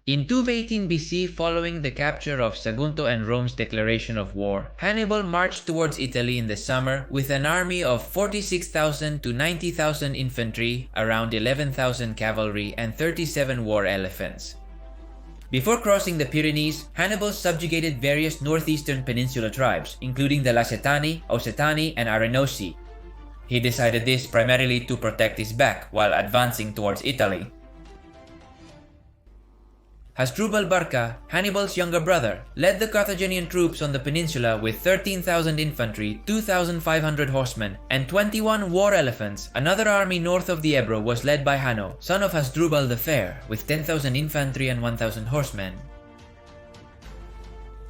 In 218 BC, following the capture of Sagunto and Rome's declaration of war, Hannibal marched towards Italy in the summer with an army of 46,000 to 90,000 infantry, around 11,000 cavalry, and 37 war elephants. Before crossing the Pyrenees, Hannibal subjugated various northeastern peninsula tribes, including the Lasitani, Occitani, and Arenosi. He decided this primarily to protect his back while advancing towards Italy. Hasdrubal Barca, Hannibal's younger brother, led the Carthaginian troops on the peninsula with 13,000 infantry, 2,500 horsemen, and 21 war elephants. Another army north of the Ebro was led by Hanno, son of Hasdrubal the Fair, with 10,000 infantry and 1,000 horsemen.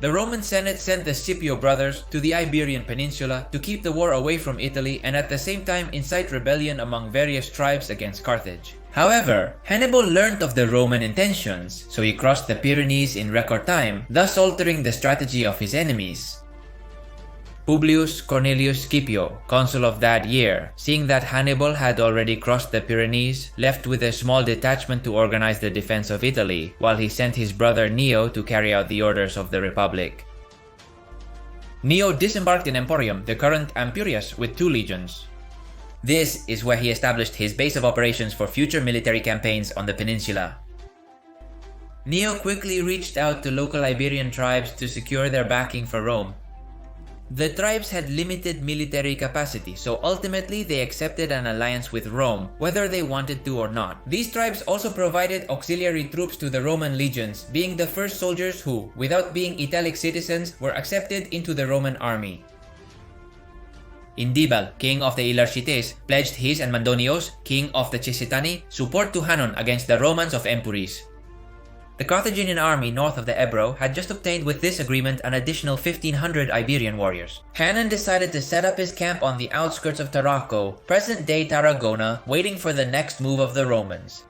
The Roman Senate sent the Scipio brothers to the Iberian Peninsula to keep the war away from Italy and at the same time incite rebellion among various tribes against Carthage. However, Hannibal learned of the Roman intentions, so he crossed the Pyrenees in record time, thus altering the strategy of his enemies. Publius Cornelius Scipio, consul of that year, seeing that Hannibal had already crossed the Pyrenees, left with a small detachment to organize the defense of Italy, while he sent his brother Neo to carry out the orders of the Republic. Neo disembarked in Emporium, the current Ampurias, with 2 legions. This is where he established his base of operations for future military campaigns on the peninsula. Neo quickly reached out to local Iberian tribes to secure their backing for Rome. The tribes had limited military capacity, so ultimately they accepted an alliance with Rome, whether they wanted to or not. These tribes also provided auxiliary troops to the Roman legions, being the first soldiers who, without being Italic citizens, were accepted into the Roman army. Indibal, king of the Ilarchites, pledged his and Mandonios, king of the Cesitani, support to Hannon against the Romans of Empuris. The Carthaginian army north of the Ebro had just obtained with this agreement an additional 1,500 Iberian warriors. Hannon decided to set up his camp on the outskirts of Tarraco, present-day Tarragona, waiting for the next move of the Romans.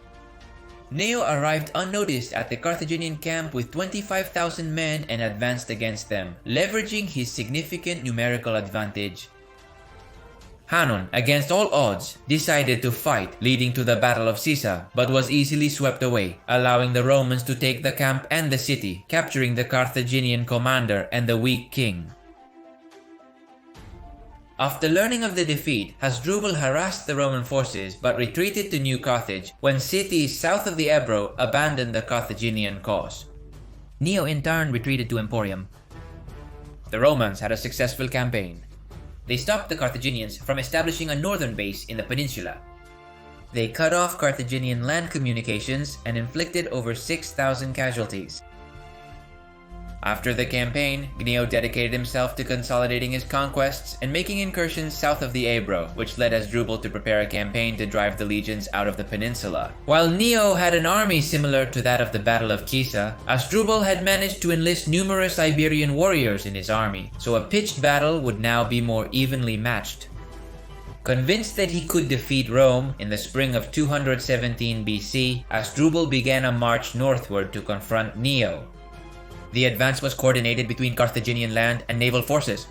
Neo arrived unnoticed at the Carthaginian camp with 25,000 men and advanced against them, leveraging his significant numerical advantage. Hannon, against all odds, decided to fight, leading to the Battle of Cisa, but was easily swept away, allowing the Romans to take the camp and the city, capturing the Carthaginian commander and the weak king. After learning of the defeat, Hasdrubal harassed the Roman forces but retreated to New Carthage when cities south of the Ebro abandoned the Carthaginian cause. Neo in turn retreated to Emporium. The Romans had a successful campaign. They stopped the Carthaginians from establishing a northern base in the peninsula. They cut off Carthaginian land communications and inflicted over 6,000 casualties. After the campaign, Neo dedicated himself to consolidating his conquests and making incursions south of the Ebro, which led Hasdrubal to prepare a campaign to drive the legions out of the peninsula. While Neo had an army similar to that of the Battle of Cisa, Hasdrubal had managed to enlist numerous Iberian warriors in his army, so a pitched battle would now be more evenly matched. Convinced that he could defeat Rome, in the spring of 217 BC, Hasdrubal began a march northward to confront Neo. The advance was coordinated between Carthaginian land and naval forces.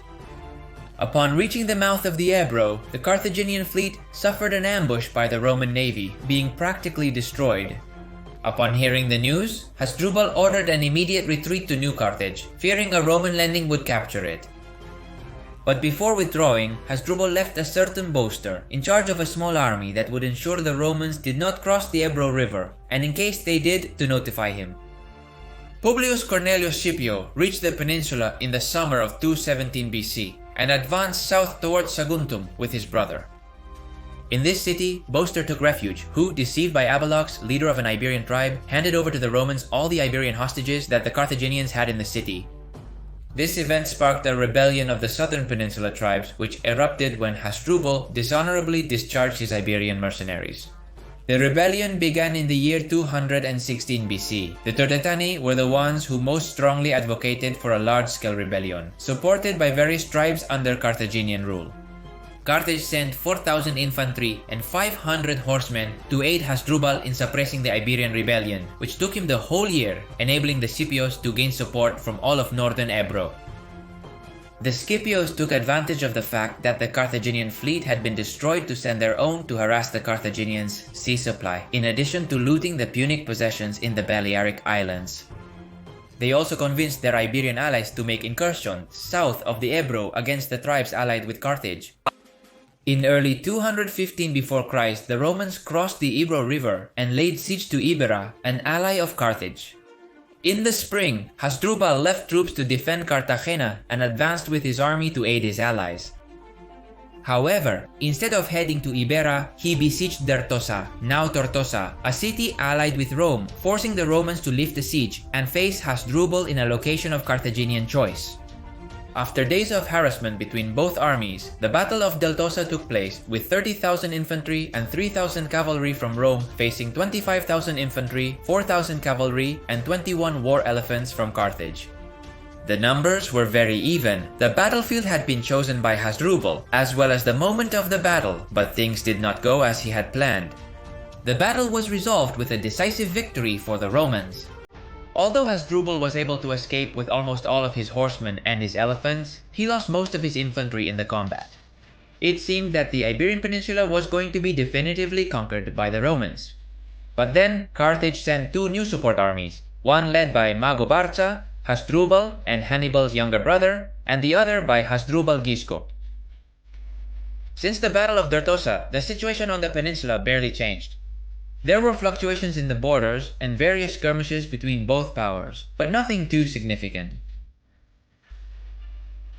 Upon reaching the mouth of the Ebro, the Carthaginian fleet suffered an ambush by the Roman navy, being practically destroyed. Upon hearing the news, Hasdrubal ordered an immediate retreat to New Carthage, fearing a Roman landing would capture it. But before withdrawing, Hasdrubal left a certain boaster in charge of a small army that would ensure the Romans did not cross the Ebro River, and in case they did, to notify him. Publius Cornelius Scipio reached the peninsula in the summer of 217 BC and advanced south towards Saguntum with his brother. In this city, Boaster took refuge, who, deceived by Abalox, leader of an Iberian tribe, handed over to the Romans all the Iberian hostages that the Carthaginians had in the city. This event sparked a rebellion of the southern peninsula tribes, which erupted when Hasdrubal dishonorably discharged his Iberian mercenaries. The rebellion began in the year 216 BC. The Tunetank were the ones who most strongly advocated for a large-scale rebellion, supported by various tribes under Carthaginian rule. Carthage sent 4,000 infantry and 500 horsemen to aid Hasdrubal in suppressing the Iberian Rebellion, which took him the whole year, enabling the Scipios to gain support from all of northern Ebro. The Scipios took advantage of the fact that the Carthaginian fleet had been destroyed to send their own to harass the Carthaginians' sea supply, in addition to looting the Punic possessions in the Balearic Islands. They also convinced their Iberian allies to make incursions south of the Ebro against the tribes allied with Carthage. In early 215 before Christ, the Romans crossed the Ebro River and laid siege to Iberia, an ally of Carthage. In the spring, Hasdrubal left troops to defend Cartagena and advanced with his army to aid his allies. However, instead of heading to Iberia, he besieged Dertosa, now Tortosa, a city allied with Rome, forcing the Romans to lift the siege and face Hasdrubal in a location of Carthaginian choice. After days of harassment between both armies, the Battle of Deltosa took place with 30,000 infantry and 3,000 cavalry from Rome facing 25,000 infantry, 4,000 cavalry, and 21 war elephants from Carthage. The numbers were very even. The battlefield had been chosen by Hasdrubal, as well as the moment of the battle, but things did not go as he had planned. The battle was resolved with a decisive victory for the Romans. Although Hasdrubal was able to escape with almost all of his horsemen and his elephants, he lost most of his infantry in the combat. It seemed that the Iberian Peninsula was going to be definitively conquered by the Romans. But then, Carthage sent two new support armies, one led by Mago Barca, Hasdrubal, and Hannibal's younger brother, and the other by Hasdrubal Gisco. Since the Battle of Dertosa, the situation on the peninsula barely changed. There were fluctuations in the borders and various skirmishes between both powers, but nothing too significant.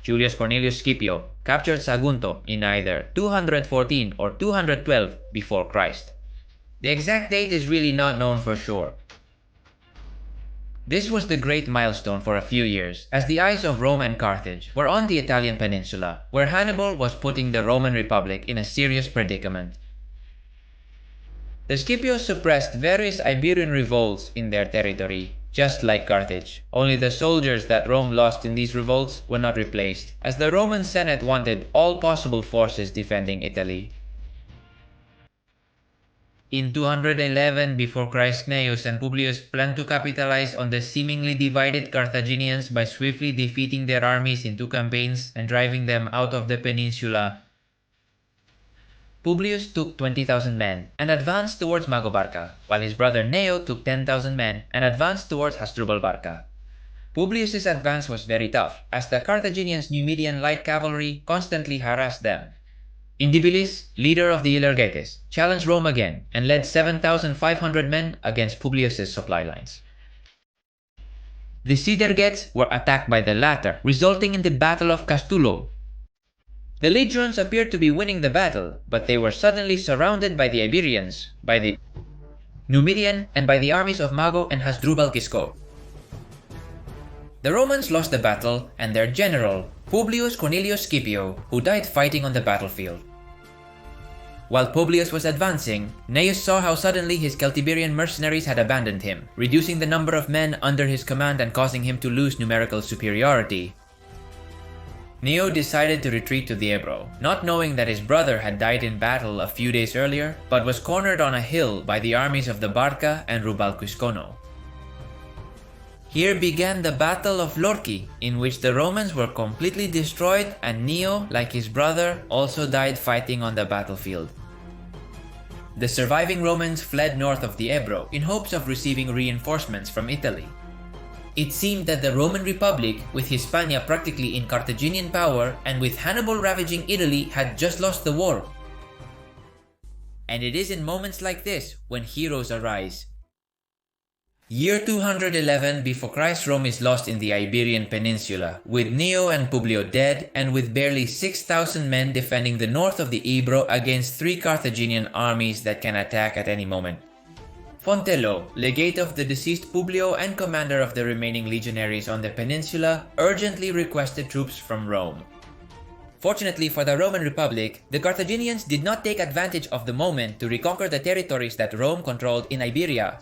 Julius Cornelius Scipio captured Sagunto in either 214 or 212 before Christ. The exact date is really not known for sure. This was the great milestone for a few years, as the eyes of Rome and Carthage were on the Italian peninsula, where Hannibal was putting the Roman Republic in a serious predicament. The Scipios suppressed various Iberian revolts in their territory, just like Carthage, only the soldiers that Rome lost in these revolts were not replaced, as the Roman Senate wanted all possible forces defending Italy. In 211 before Christ, Cneius and Publius planned to capitalize on the seemingly divided Carthaginians by swiftly defeating their armies in 2 campaigns and driving them out of the peninsula. Publius took 20,000 men and advanced towards Mago Barca, while his brother Neo took 10,000 men and advanced towards Hasdrubal Barca. Publius's advance was very tough, as the Carthaginians' Numidian light cavalry constantly harassed them. Indibilis, leader of the Ilergetes, challenged Rome again and led 7,500 men against Publius's supply lines. The Cjbeards were attacked by the latter, resulting in the Battle of Castulo. The legions appeared to be winning the battle, but they were suddenly surrounded by the Iberians, by the Numidian, and by the armies of Mago and Hasdrubal Gisco. The Romans lost the battle, and their general, Publius Cornelius Scipio, who died fighting on the battlefield. While Publius was advancing, Cneius saw how suddenly his Celtiberian mercenaries had abandoned him, reducing the number of men under his command and causing him to lose numerical superiority. Neo decided to retreat to the Ebro, not knowing that his brother had died in battle a few days earlier, but was cornered on a hill by the armies of the Barca and Rubalcuscono. Here began the Battle of Lorci, in which the Romans were completely destroyed and Neo, like his brother, also died fighting on the battlefield. The surviving Romans fled north of the Ebro in hopes of receiving reinforcements from Italy. It seemed that the Roman Republic, with Hispania practically in Carthaginian power and with Hannibal ravaging Italy, had just lost the war. And it is in moments like this when heroes arise. Year 211 before Christ, Rome is lost in the Iberian Peninsula, with Neo and Publio dead and with barely 6,000 men defending the north of the Ebro against 3 Carthaginian armies that can attack at any moment. Fontello, legate of the deceased Publio and commander of the remaining legionaries on the peninsula, urgently requested troops from Rome. Fortunately for the Roman Republic, the Carthaginians did not take advantage of the moment to reconquer the territories that Rome controlled in Iberia.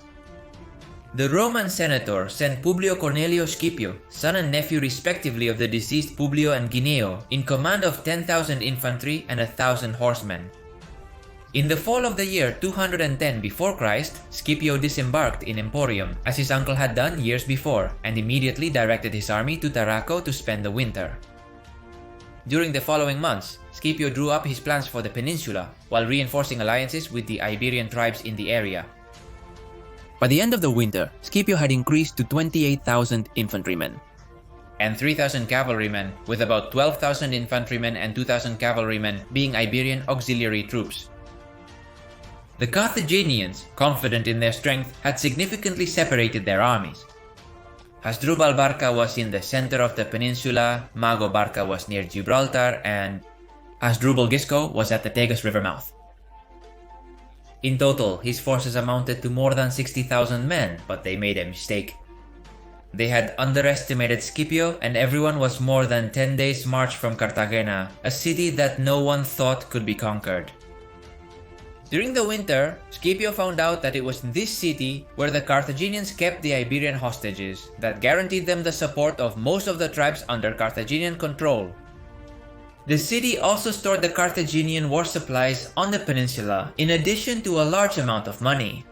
The Roman senator sent Publio Cornelio Scipio, son and nephew respectively of the deceased Publio and Gneo, in command of 10,000 infantry and 1,000 horsemen. In the fall of the year 210 before Christ, Scipio disembarked in Emporium, as his uncle had done years before, and immediately directed his army to Tarraco to spend the winter. During the following months, Scipio drew up his plans for the peninsula, while reinforcing alliances with the Iberian tribes in the area. By the end of the winter, Scipio had increased to 28,000 infantrymen and 3,000 cavalrymen, with about 12,000 infantrymen and 2,000 cavalrymen being Iberian auxiliary troops. The Carthaginians, confident in their strength, had significantly separated their armies. Hasdrubal Barca was in the center of the peninsula, Mago Barca was near Gibraltar, and Hasdrubal Gisco was at the Tagus River mouth. In total, his forces amounted to more than 60,000 men, but they made a mistake. They had underestimated Scipio, and everyone was more than 10 days' march from Cartagena, a city that no one thought could be conquered. During the winter, Scipio found out that it was in this city where the Carthaginians kept the Iberian hostages that guaranteed them the support of most of the tribes under Carthaginian control. The city also stored the Carthaginian war supplies on the peninsula, in addition to a large amount of money.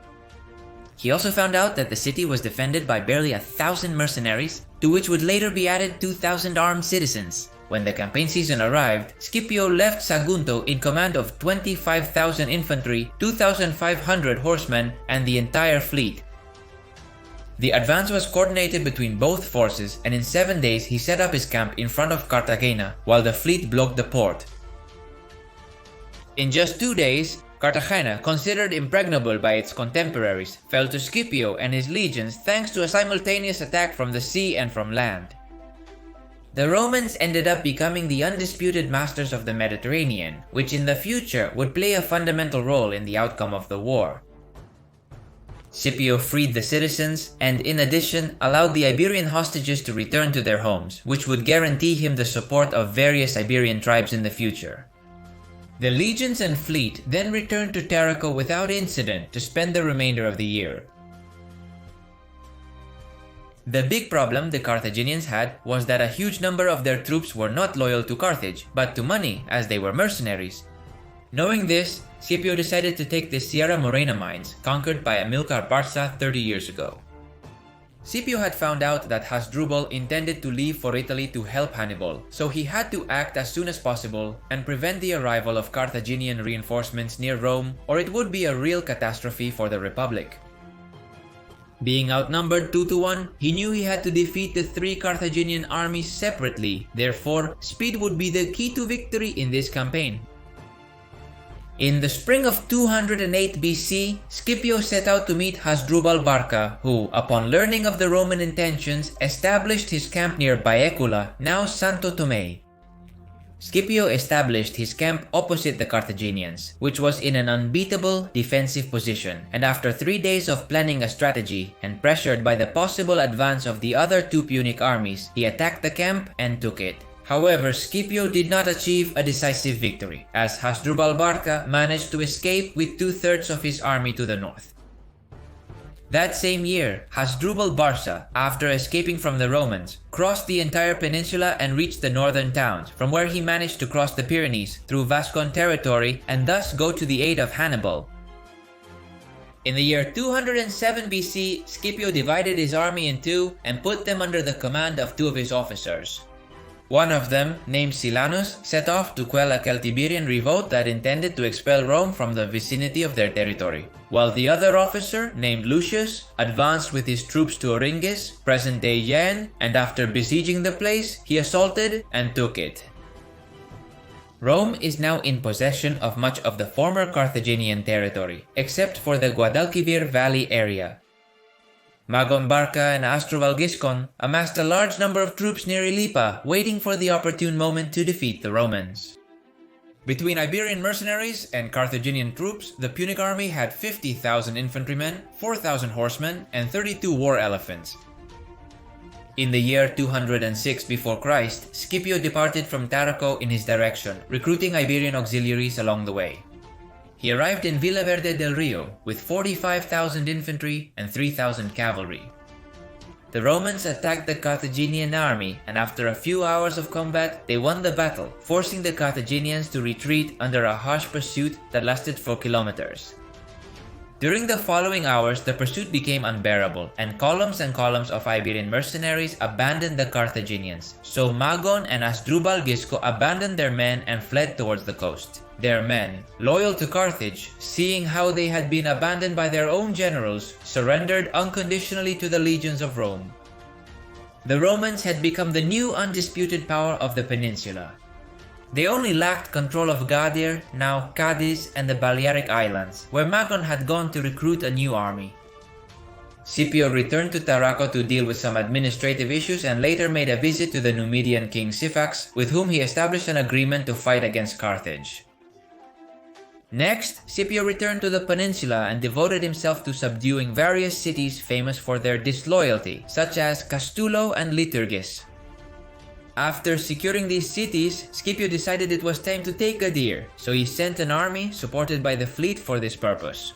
He also found out that the city was defended by barely 1,000 mercenaries, to which would later be added 2,000 armed citizens. When the campaign season arrived, Scipio left Sagunto in command of 25,000 infantry, 2,500 horsemen, and the entire fleet. The advance was coordinated between both forces, and in 7 days he set up his camp in front of Cartagena, while the fleet blocked the port. In just 2 days, Cartagena, considered impregnable by its contemporaries, fell to Scipio and his legions thanks to a simultaneous attack from the sea and from land. The Romans ended up becoming the undisputed masters of the Mediterranean, which in the future would play a fundamental role in the outcome of the war. Scipio freed the citizens and, in addition, allowed the Iberian hostages to return to their homes, which would guarantee him the support of various Iberian tribes in the future. The legions and fleet then returned to Tarraco without incident to spend the remainder of the year. The big problem the Carthaginians had was that a huge number of their troops were not loyal to Carthage, but to money, as they were mercenaries. Knowing this, Scipio decided to take the Sierra Morena mines, conquered by Amilcar Barca 30 years ago. Scipio had found out that Hasdrubal intended to leave for Italy to help Hannibal, so he had to act as soon as possible and prevent the arrival of Carthaginian reinforcements near Rome, or it would be a real catastrophe for the Republic. Being outnumbered 2-1, he knew he had to defeat the 3 Carthaginian armies separately, therefore speed would be the key to victory in this campaign. In the spring of 208 BC, Scipio set out to meet Hasdrubal Barca, who, upon learning of the Roman intentions, established his camp near Baecula, now Santo Tomé. Scipio established his camp opposite the Carthaginians, which was in an unbeatable defensive position, and after 3 days of planning a strategy, and pressured by the possible advance of the other 2 Punic armies, he attacked the camp and took it. However, Scipio did not achieve a decisive victory, as Hasdrubal Barca managed to escape with 2/3 of his army to the north. That same year, Hasdrubal Barca, after escaping from the Romans, crossed the entire peninsula and reached the northern towns, from where he managed to cross the Pyrenees through Vascon territory and thus go to the aid of Hannibal. In the year 207 BC, Scipio divided his army in 2 and put them under the command of 2 of his officers. One of them, named Silanus, set off to quell a Celtiberian revolt that intended to expel Rome from the vicinity of their territory, while the other officer, named Lucius, advanced with his troops to Oringis, present-day Jaén, and after besieging the place, he assaulted and took it. Rome is now in possession of much of the former Carthaginian territory, except for the Guadalquivir Valley area. Magon Barca and Hasdrubal Giscon amassed a large number of troops near Ilipa, waiting for the opportune moment to defeat the Romans. Between Iberian mercenaries and Carthaginian troops, the Punic army had 50,000 infantrymen, 4,000 horsemen, and 32 war elephants. In the year 206 before Christ, Scipio departed from Tarraco in his direction, recruiting Iberian auxiliaries along the way. He arrived in Villaverde del Rio with 45,000 infantry and 3,000 cavalry. The Romans attacked the Carthaginian army, and after a few hours of combat, they won the battle, forcing the Carthaginians to retreat under a harsh pursuit that lasted for kilometers. During the following hours, the pursuit became unbearable, and columns of Iberian mercenaries abandoned the Carthaginians. So Magon and Hasdrubal Gisco abandoned their men and fled towards the coast. Their men, loyal to Carthage, seeing how they had been abandoned by their own generals, surrendered unconditionally to the legions of Rome. The Romans had become the new undisputed power of the peninsula. They only lacked control of Gadir, now Cadiz, and the Balearic Islands, where Magon had gone to recruit a new army. Scipio returned to Tarraco to deal with some administrative issues and later made a visit to the Numidian king Syphax, with whom he established an agreement to fight against Carthage. Next, Scipio returned to the peninsula and devoted himself to subduing various cities famous for their disloyalty, such as Castulo and Liturgis. After securing these cities, Scipio decided it was time to take Gadir, so he sent an army supported by the fleet for this purpose.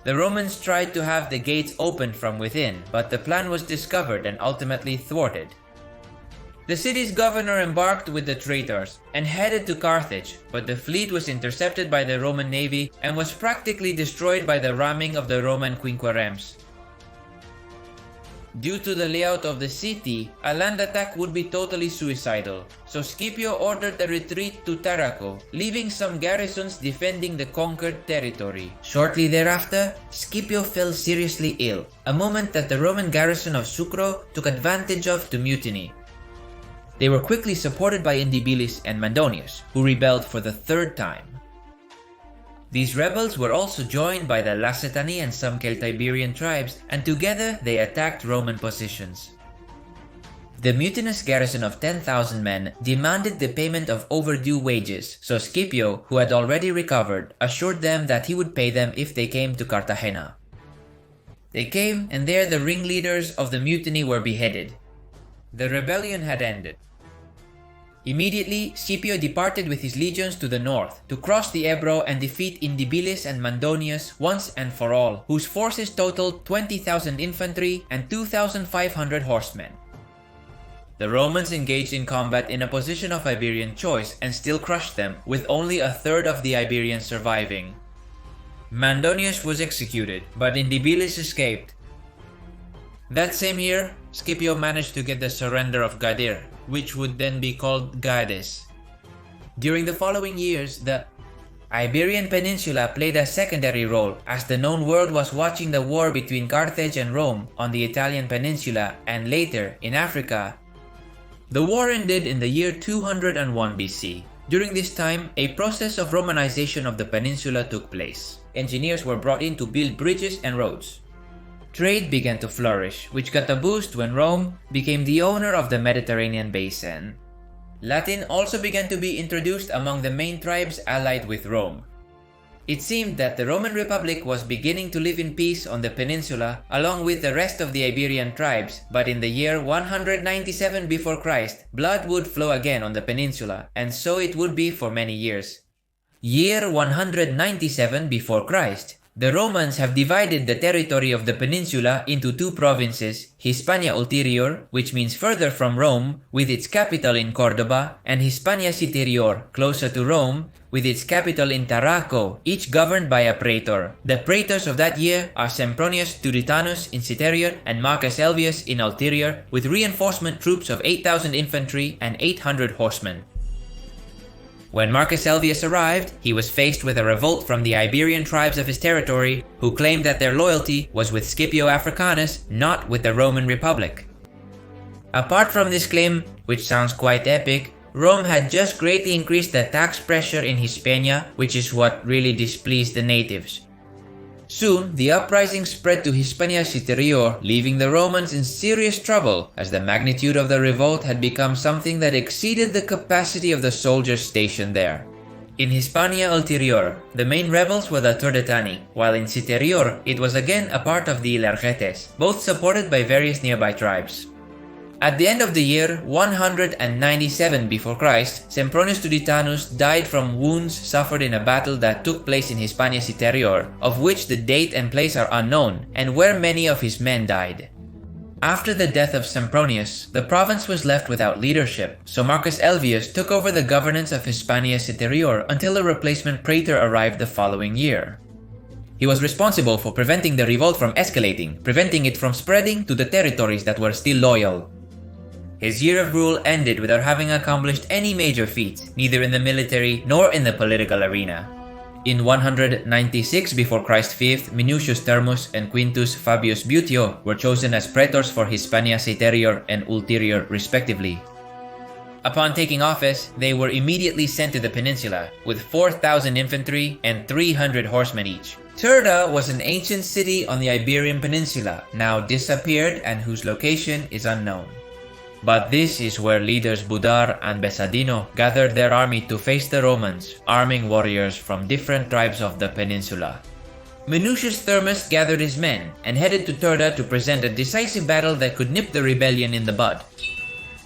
The Romans tried to have the gates opened from within, but the plan was discovered and ultimately thwarted. The city's governor embarked with the traitors and headed to Carthage, but the fleet was intercepted by the Roman navy and was practically destroyed by the ramming of the Roman quinqueremes. Due to the layout of the city, a land attack would be totally suicidal, so Scipio ordered a retreat to Tarraco, leaving some garrisons defending the conquered territory. Shortly thereafter, Scipio fell seriously ill, a moment that the Roman garrison of Sucro took advantage of to mutiny. They were quickly supported by Indibilis and Mandonius, who rebelled for the third time. These rebels were also joined by the Lacetani and some Celtiberian tribes, and together they attacked Roman positions. The mutinous garrison of 10,000 men demanded the payment of overdue wages, so Scipio, who had already recovered, assured them that he would pay them if they came to Cartagena. They came, and there the ringleaders of the mutiny were beheaded. The rebellion had ended. Immediately, Scipio departed with his legions to the north to cross the Ebro and defeat Indibilis and Mandonius once and for all, whose forces totaled 20,000 infantry and 2,500 horsemen. The Romans engaged in combat in a position of Iberian choice and still crushed them, with only a third of the Iberians surviving. Mandonius was executed, but Indibilis escaped. That same year, Scipio managed to get the surrender of Gadir, which would then be called Gades. During the following years, the Iberian Peninsula played a secondary role as the known world was watching the war between Carthage and Rome on the Italian peninsula and later in Africa. The war ended in the year 201 BC. During this time, a process of Romanization of the peninsula took place. Engineers were brought in to build bridges and roads. Trade began to flourish, which got a boost when Rome became the owner of the Mediterranean basin. Latin also began to be introduced among the main tribes allied with Rome. It seemed that the Roman Republic was beginning to live in peace on the peninsula along with the rest of the Iberian tribes, but in the year 197 before Christ, blood would flow again on the peninsula, and so it would be for many years. Year 197 before Christ. The Romans have divided the territory of the peninsula into two provinces, Hispania Ulterior, which means further from Rome, with its capital in Cordoba, and Hispania Citerior, closer to Rome, with its capital in Tarraco, each governed by a praetor. The praetors of that year are Sempronius Tuditanus in Citerior and Marcus Elvius in Ulterior, with reinforcement troops of 8,000 infantry and 800 horsemen. When Marcus Elvius arrived, he was faced with a revolt from the Iberian tribes of his territory, who claimed that their loyalty was with Scipio Africanus, not with the Roman Republic. Apart from this claim, which sounds quite epic, Rome had just greatly increased the tax pressure in Hispania, which is what really displeased the natives. Soon, the uprising spread to Hispania Citerior, leaving the Romans in serious trouble as the magnitude of the revolt had become something that exceeded the capacity of the soldiers stationed there. In Hispania Ulterior, the main rebels were the Tunetank, while in Citerior it was again a part of the Ilergetes, both supported by various nearby tribes. At the end of the year 197 before Christ, Sempronius Tuditanus died from wounds suffered in a battle that took place in Hispania Citerior, of which the date and place are unknown, and where many of his men died. After the death of Sempronius, the province was left without leadership, so Marcus Elvius took over the governance of Hispania Citerior until a replacement praetor arrived the following year. He was responsible for preventing the revolt from escalating, preventing it from spreading to the territories that were still loyal. His year of rule ended without having accomplished any major feats, neither in the military nor in the political arena. In 196 before Christ V, Minucius Thermus and Quintus Fabius Butio were chosen as praetors for Hispania Citerior and Ulterior respectively. Upon taking office, they were immediately sent to the peninsula, with 4,000 infantry and 300 horsemen each. Turda was an ancient city on the Iberian Peninsula, now disappeared and whose location is unknown. But this is where leaders Budar and Besadino gathered their army to face the Romans, arming warriors from different tribes of the peninsula. Minucius Thermus gathered his men and headed to Turda to present a decisive battle that could nip the rebellion in the bud.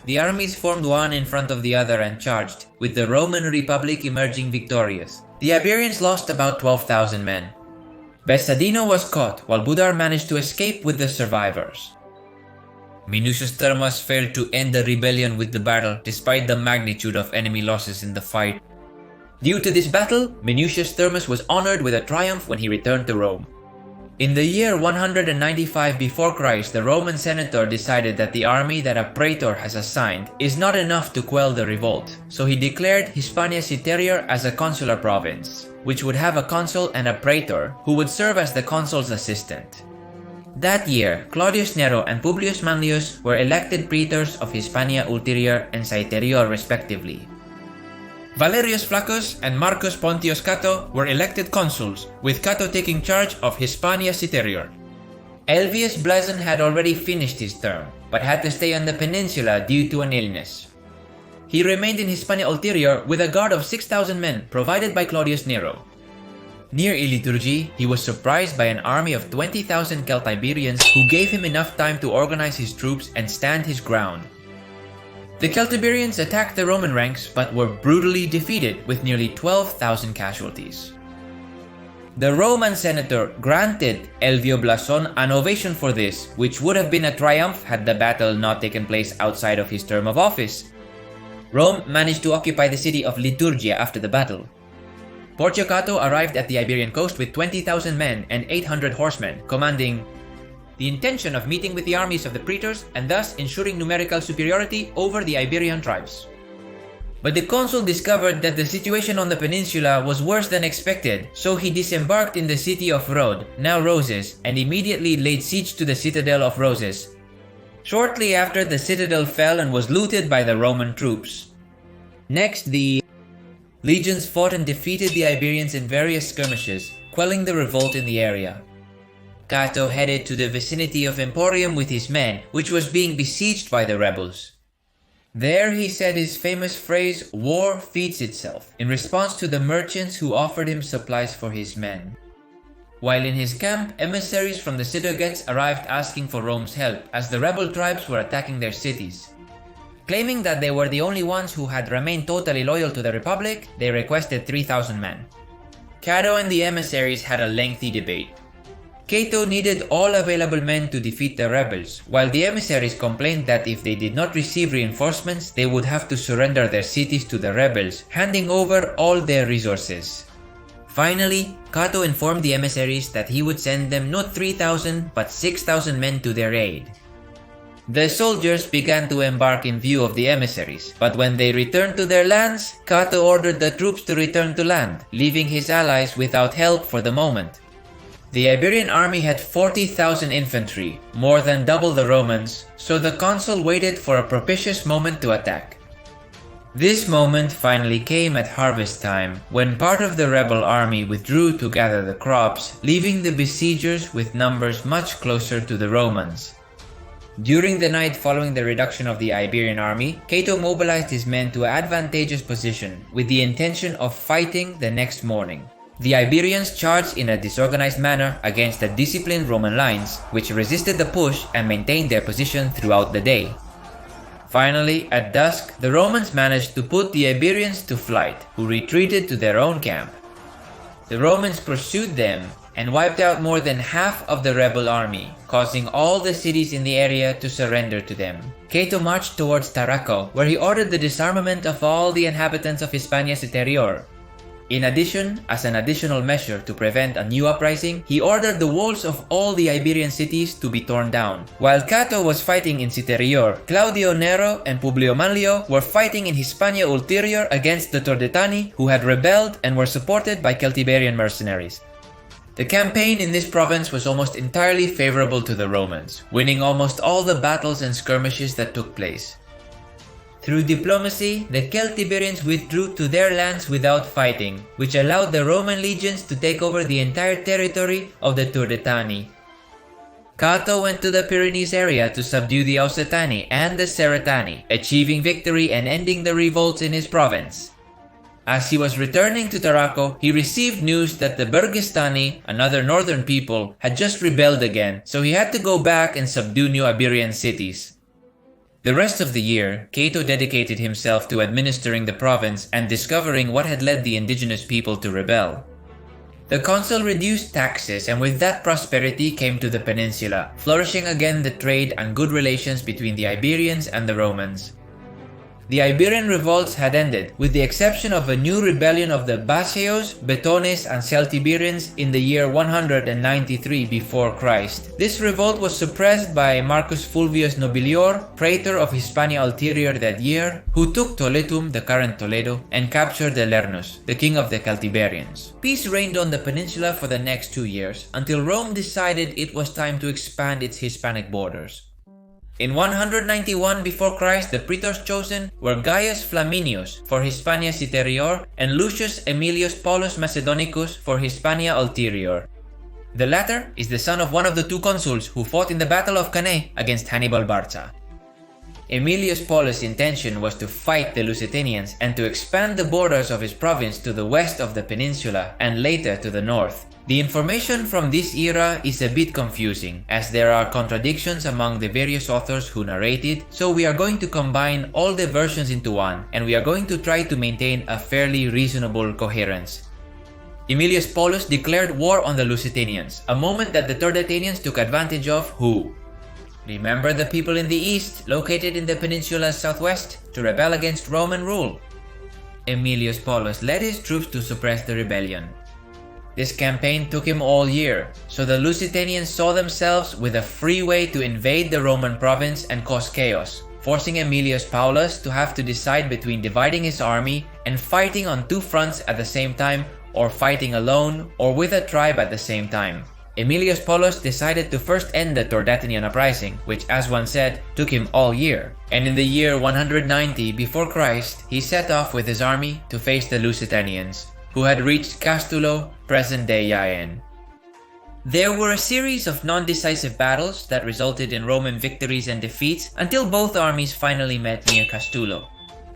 The armies formed one in front of the other and charged, with the Roman Republic emerging victorious. The Iberians lost about 12,000 men. Besadino was caught, while Budar managed to escape with the survivors. Minucius Thermus failed to end the rebellion with the battle, despite the magnitude of enemy losses in the fight. Due to this battle, Minucius Thermus was honored with a triumph when he returned to Rome. In the year 195 before Christ, the Roman senator decided that the army that a praetor has assigned is not enough to quell the revolt, so he declared Hispania Citerior as a consular province, which would have a consul and a praetor who would serve as the consul's assistant. That year, Claudius Nero and Publius Manlius were elected praetors of Hispania Ulterior and Citerior respectively. Valerius Flaccus and Marcus Pontius Cato were elected consuls, with Cato taking charge of Hispania Citerior. Elvius Blazon had already finished his term, but had to stay on the peninsula due to an illness. He remained in Hispania Ulterior with a guard of 6,000 men provided by Claudius Nero. Near Iliturgi, he was surprised by an army of 20,000 Celtiberians who gave him enough time to organize his troops and stand his ground. The Celtiberians attacked the Roman ranks but were brutally defeated with nearly 12,000 casualties. The Roman senator granted Elvio Blason an ovation for this, which would have been a triumph had the battle not taken place outside of his term of office. Rome managed to occupy the city of Liturgia after the battle. Porcio Cato arrived at the Iberian coast with 20,000 men and 800 horsemen, commanding the intention of meeting with the armies of the praetors and thus ensuring numerical superiority over the Iberian tribes. But the consul discovered that the situation on the peninsula was worse than expected, so he disembarked in the city of Rhodes, now Roses, and immediately laid siege to the citadel of Roses. Shortly after, the citadel fell and was looted by the Roman troops. Next, the legions fought and defeated the Iberians in various skirmishes, quelling the revolt in the area. Cato headed to the vicinity of Emporium with his men, which was being besieged by the rebels. There he said his famous phrase, "War feeds itself," in response to the merchants who offered him supplies for his men. While in his camp, emissaries from the Cjbeards arrived asking for Rome's help, as the rebel tribes were attacking their cities. Claiming that they were the only ones who had remained totally loyal to the Republic, they requested 3,000 men. Cato and the emissaries had a lengthy debate. Cato needed all available men to defeat the rebels, while the emissaries complained that if they did not receive reinforcements, they would have to surrender their cities to the rebels, handing over all their resources. Finally, Cato informed the emissaries that he would send them not 3,000 but 6,000 men to their aid. The soldiers began to embark in view of the emissaries, but when they returned to their lands, Cato ordered the troops to return to land, leaving his allies without help for the moment. The Iberian army had 40,000 infantry, more than double the Romans, so the consul waited for a propitious moment to attack. This moment finally came at harvest time, when part of the rebel army withdrew to gather the crops, leaving the besiegers with numbers much closer to the Romans. During the night following the reduction of the Iberian army, Cato mobilized his men to an advantageous position, with the intention of fighting the next morning. The Iberians charged in a disorganized manner against the disciplined Roman lines, which resisted the push and maintained their position throughout the day. Finally, at dusk, the Romans managed to put the Iberians to flight, who retreated to their own camp. The Romans pursued them and wiped out more than half of the rebel army, causing all the cities in the area to surrender to them. Cato marched towards Tarraco, where he ordered the disarmament of all the inhabitants of Hispania Citerior. In addition, as an additional measure to prevent a new uprising, he ordered the walls of all the Iberian cities to be torn down. While Cato was fighting in Citerior, Claudio Nero and Publio Manlio were fighting in Hispania Ulterior against the Turdetani, who had rebelled and were supported by Celtiberian mercenaries. The campaign in this province was almost entirely favorable to the Romans, winning almost all the battles and skirmishes that took place. Through diplomacy, the Celtiberians withdrew to their lands without fighting, which allowed the Roman legions to take over the entire territory of the Turdetani. Cato went to the Pyrenees area to subdue the Ausetani and the Seretani, achieving victory and ending the revolts in his province. As he was returning to Tarraco, he received news that the Bergestani, another northern people, had just rebelled again, so he had to go back and subdue new Iberian cities. The rest of the year, Cato dedicated himself to administering the province and discovering what had led the indigenous people to rebel. The consul reduced taxes, and with that prosperity came to the peninsula, flourishing again the trade and good relations between the Iberians and the Romans. The Iberian revolts had ended, with the exception of a new rebellion of the Baseos, Betones, and Celtiberians in the year 193 before Christ. This revolt was suppressed by Marcus Fulvius Nobilior, praetor of Hispania Ulterior that year, who took Toletum, the current Toledo, and captured Delernus, the king of the Celtiberians. Peace reigned on the peninsula for the next 2 years, until Rome decided it was time to expand its Hispanic borders. In 191 before Christ, the praetors chosen were Gaius Flaminius for Hispania Citerior and Lucius Aemilius Paulus Macedonicus for Hispania Ulterior. The latter is the son of one of the two consuls who fought in the Battle of Cannae against Hannibal Barca. Aemilius Paulus' intention was to fight the Lusitanians and to expand the borders of his province to the west of the peninsula and later to the north. The information from this era is a bit confusing, as there are contradictions among the various authors who narrate it, so we are going to combine all the versions into one, and we are going to try to maintain a fairly reasonable coherence. Aemilius Paulus declared war on the Lusitanians, a moment that the Turdetanians took advantage of who? Remember the people in the east, located in the peninsula's southwest, to rebel against Roman rule. Aemilius Paulus led his troops to suppress the rebellion. This campaign took him all year, so the Lusitanians saw themselves with a free way to invade the Roman province and cause chaos, forcing Aemilius Paulus to have to decide between dividing his army and fighting on two fronts at the same time, or fighting alone or with a tribe at the same time. Aemilius Paulus decided to first end the Turdetanian uprising, which, as one said, took him all year, and in the year 190 before Christ, he set off with his army to face the Lusitanians, who had reached Castulo, present-day Jaen. There were a series of non-decisive battles that resulted in Roman victories and defeats until both armies finally met near Castulo.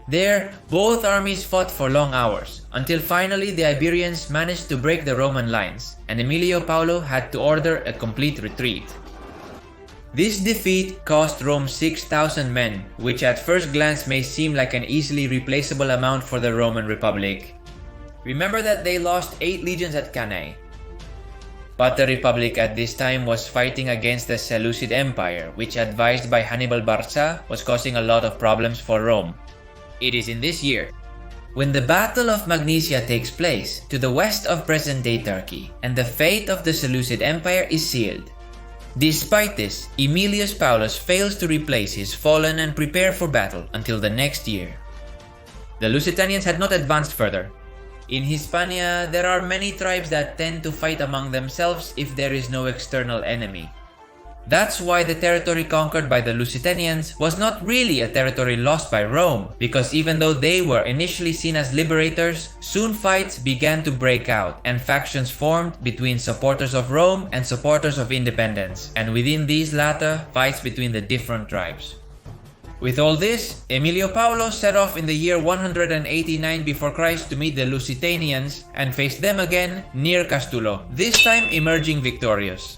There, both armies fought for long hours, until finally the Iberians managed to break the Roman lines, and Emilio Paulo had to order a complete retreat. This defeat cost Rome 6,000 men, which at first glance may seem like an easily replaceable amount for the Roman Republic. Remember that they lost 8 legions at Cannae. But the Republic at this time was fighting against the Seleucid Empire, which, advised by Hannibal Barca, was causing a lot of problems for Rome. It is in this year, when the Battle of Magnesia takes place to the west of present-day Turkey, and the fate of the Seleucid Empire is sealed. Despite this, Aemilius Paulus fails to replace his fallen and prepare for battle until the next year. The Lusitanians had not advanced further. In Hispania, there are many tribes that tend to fight among themselves if there is no external enemy. That's why the territory conquered by the Lusitanians was not really a territory lost by Rome, because even though they were initially seen as liberators, soon fights began to break out and factions formed between supporters of Rome and supporters of independence, and within these latter, fights between the different tribes. With all this, Emilio Paulo set off in the year 189 before Christ to meet the Lusitanians and face them again near Castulo, this time emerging victorious.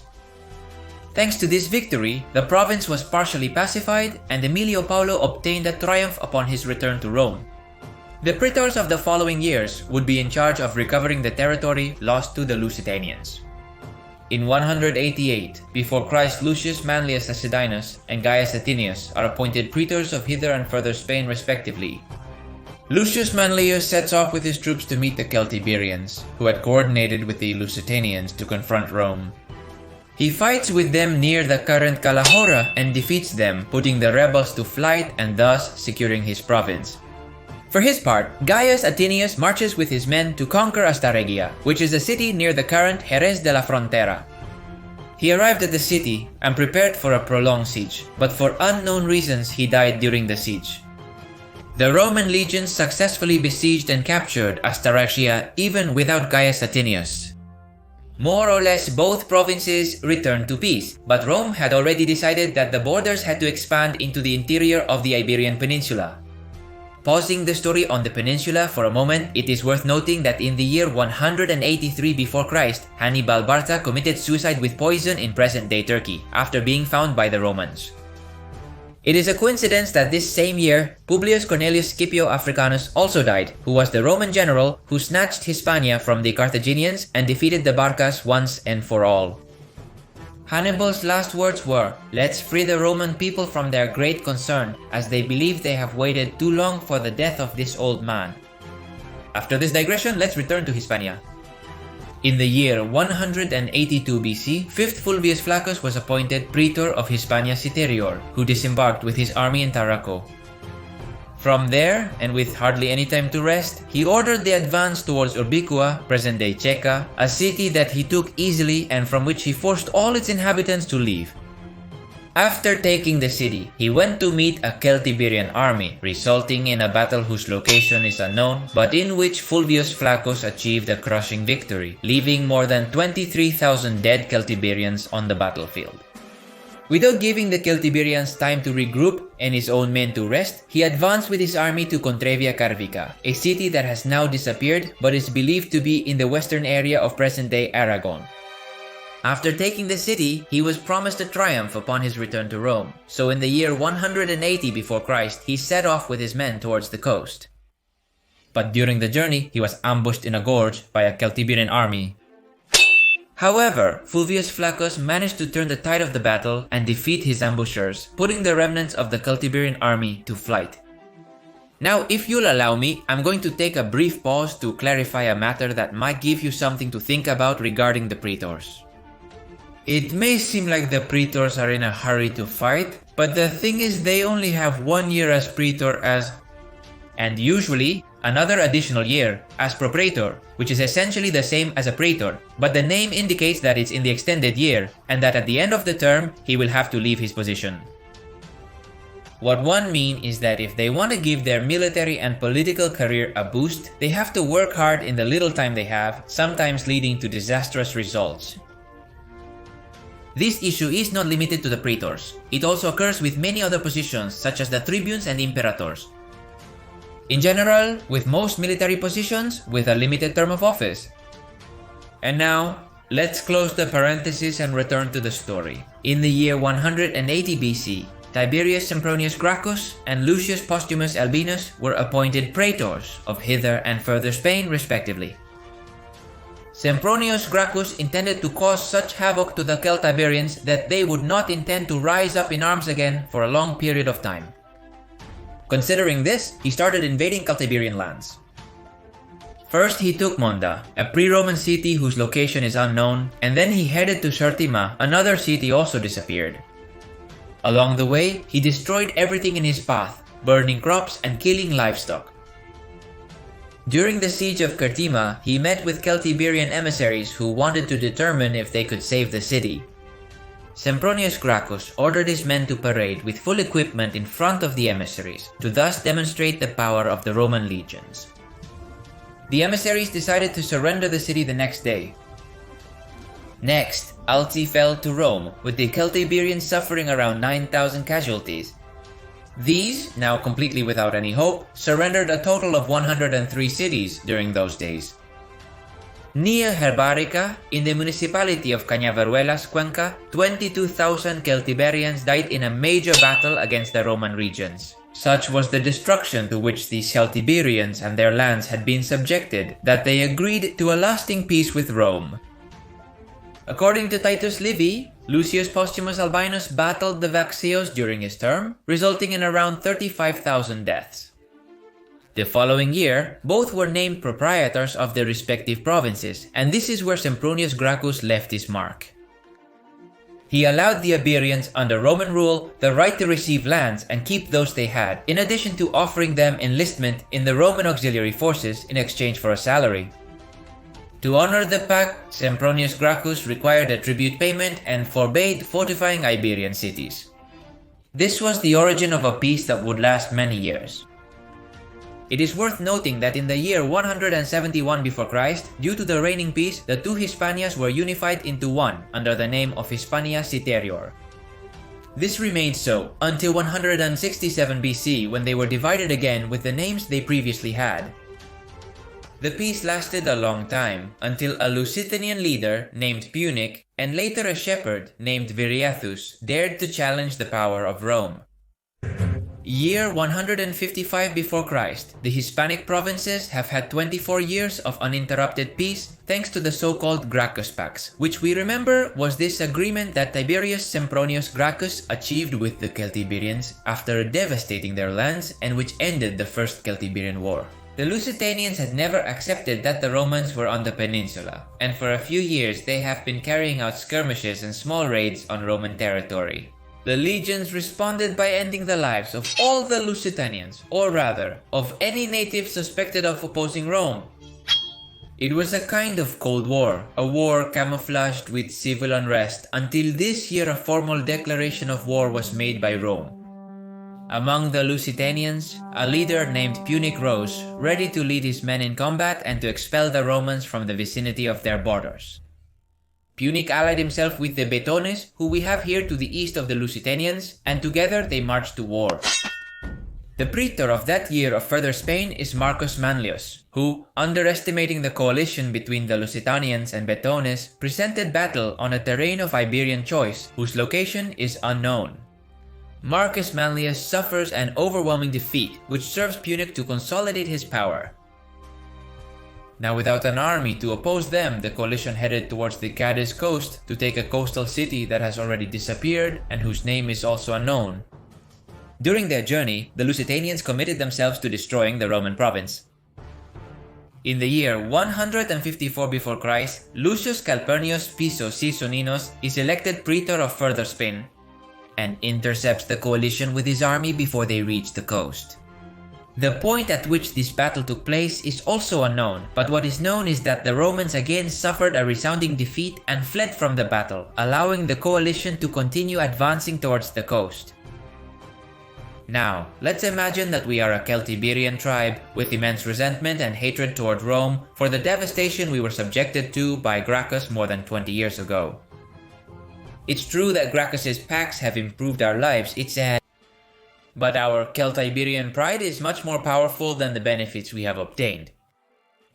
Thanks to this victory, the province was partially pacified and Emilio Paulo obtained a triumph upon his return to Rome. The praetors of the following years would be in charge of recovering the territory lost to the Lusitanians. In 188 before Christ, Lucius Manlius Acidinus and Gaius Atinius are appointed praetors of Hither and Further Spain respectively. Lucius Manlius sets off with his troops to meet the Cjbeards, who had coordinated with the Lusitanians to confront Rome. He fights with them near the current Calahorra and defeats them, putting the rebels to flight and thus securing his province. For his part, Gaius Atinius marches with his men to conquer Astaregia, which is a city near the current Jerez de la Frontera. He arrived at the city and prepared for a prolonged siege, but for unknown reasons he died during the siege. The Roman legions successfully besieged and captured Astaregia even without Gaius Atinius. More or less both provinces returned to peace, but Rome had already decided that the borders had to expand into the interior of the Iberian Peninsula. Pausing the story on the peninsula for a moment, it is worth noting that in the year 183 before Christ, Hannibal Barca committed suicide with poison in present-day Turkey after being found by the Romans. It is a coincidence that this same year, Publius Cornelius Scipio Africanus also died, who was the Roman general who snatched Hispania from the Carthaginians and defeated the Barcas once and for all. Hannibal's last words were, "Let's free the Roman people from their great concern, as they believe they have waited too long for the death of this old man." After this digression, let's return to Hispania. In the year 182 BC, 5th Fulvius Flaccus was appointed Praetor of Hispania Citerior, who disembarked with his army in Tarraco. From there, and with hardly any time to rest, he ordered the advance towards Urbicua, present-day Checa, a city that he took easily and from which he forced all its inhabitants to leave. After taking the city, he went to meet a Celtiberian army, resulting in a battle whose location is unknown, but in which Fulvius Flaccus achieved a crushing victory, leaving more than 23,000 dead Celtiberians on the battlefield. Without giving the Celtiberians time to regroup and his own men to rest, he advanced with his army to Contrevia Carvica, a city that has now disappeared but is believed to be in the western area of present-day Aragon. After taking the city, he was promised a triumph upon his return to Rome, so in the year 180 before Christ, he set off with his men towards the coast. But during the journey, he was ambushed in a gorge by a Celtiberian army. However, Fulvius Flaccus managed to turn the tide of the battle and defeat his ambushers, putting the remnants of the Celtiberian army to flight. Now, if you'll allow me, I'm going to take a brief pause to clarify a matter that might give you something to think about regarding the praetors. It may seem like the praetors are in a hurry to fight, but the thing is they only have 1 year as praetor and usually another additional year as propraetor, which is essentially the same as a praetor, but the name indicates that it's in the extended year and that at the end of the term he will have to leave his position. What one means is that if they want to give their military and political career a boost, they have to work hard in the little time they have, sometimes leading to disastrous results. This issue is not limited to the praetors. It also occurs with many other positions such as the tribunes and imperators. In general, with most military positions with a limited term of office. And now, let's close the parenthesis and return to the story. In the year 180 BC, Tiberius Sempronius Gracchus and Lucius Postumus Albinus were appointed praetors of Hither and Further Spain respectively. Sempronius Gracchus intended to cause such havoc to the Celtiberians that they would not intend to rise up in arms again for a long period of time. Considering this, he started invading Celtiberian lands. First, he took Monda, a pre-Roman city whose location is unknown, and then he headed to Certima, another city also disappeared. Along the way, he destroyed everything in his path, burning crops and killing livestock. During the siege of Certima, he met with Celtiberian emissaries who wanted to determine if they could save the city. Sempronius Gracchus ordered his men to parade with full equipment in front of the emissaries, to thus demonstrate the power of the Roman legions. The emissaries decided to surrender the city the next day. Next, Alci fell to Rome, with the Celtiberians suffering around 9,000 casualties. These, now completely without any hope, surrendered a total of 103 cities during those days. Near Herbarica, in the municipality of Cañaveruelas, Cuenca, 22,000 Celtiberians died in a major battle against the Roman regions. Such was the destruction to which these Celtiberians and their lands had been subjected that they agreed to a lasting peace with Rome. According to Titus Livy, Lucius Postumus Albinus battled the Vaxeos during his term, resulting in around 35,000 deaths. The following year, both were named proprietors of their respective provinces, and this is where Sempronius Gracchus left his mark. He allowed the Iberians under Roman rule the right to receive lands and keep those they had, in addition to offering them enlistment in the Roman auxiliary forces in exchange for a salary. To honor the pact, Sempronius Gracchus required a tribute payment and forbade fortifying Iberian cities. This was the origin of a peace that would last many years. It is worth noting that in the year 171 before Christ, due to the reigning peace, the two Hispanias were unified into one under the name of Hispania Citerior. This remained so until 167 BC, when they were divided again with the names they previously had. The peace lasted a long time, until a Lusitanian leader named Punic and later a shepherd named Viriathus dared to challenge the power of Rome. Year 155 before Christ, the Hispanic provinces have had 24 years of uninterrupted peace thanks to the so-called Gracchus Pax, which we remember was this agreement that Tiberius Sempronius Gracchus achieved with the Celtiberians after devastating their lands and which ended the First Celtiberian War. The Lusitanians had never accepted that the Romans were on the peninsula, and for a few years they have been carrying out skirmishes and small raids on Roman territory. The legions responded by ending the lives of all the Lusitanians, or rather, of any native suspected of opposing Rome. It was a kind of Cold War, a war camouflaged with civil unrest, until this year a formal declaration of war was made by Rome. Among the Lusitanians, a leader named Punic rose, ready to lead his men in combat and to expel the Romans from the vicinity of their borders. Punic allied himself with the Betones, who we have here to the east of the Lusitanians, and together they marched to war. The praetor of that year of further Spain is Marcus Manlius, who, underestimating the coalition between the Lusitanians and Betones, presented battle on a terrain of Iberian choice, whose location is unknown. Marcus Manlius suffers an overwhelming defeat, which serves Punic to consolidate his power. Now, without an army to oppose them, the coalition headed towards the Cadiz coast to take a coastal city that has already disappeared and whose name is also unknown. During their journey, the Lusitanians committed themselves to destroying the Roman province. In the year 154 before Christ, Lucius Calpurnius Piso Cisoninos is elected praetor of further Spain and intercepts the coalition with his army before they reach the coast. The point at which this battle took place is also unknown, but what is known is that the Romans again suffered a resounding defeat and fled from the battle, allowing the coalition to continue advancing towards the coast. Now, let's imagine that we are a Celtiberian tribe with immense resentment and hatred toward Rome for the devastation we were subjected to by Gracchus more than 20 years ago. It's true that Gracchus's pacts have improved our lives, but our Celtiberian pride is much more powerful than the benefits we have obtained.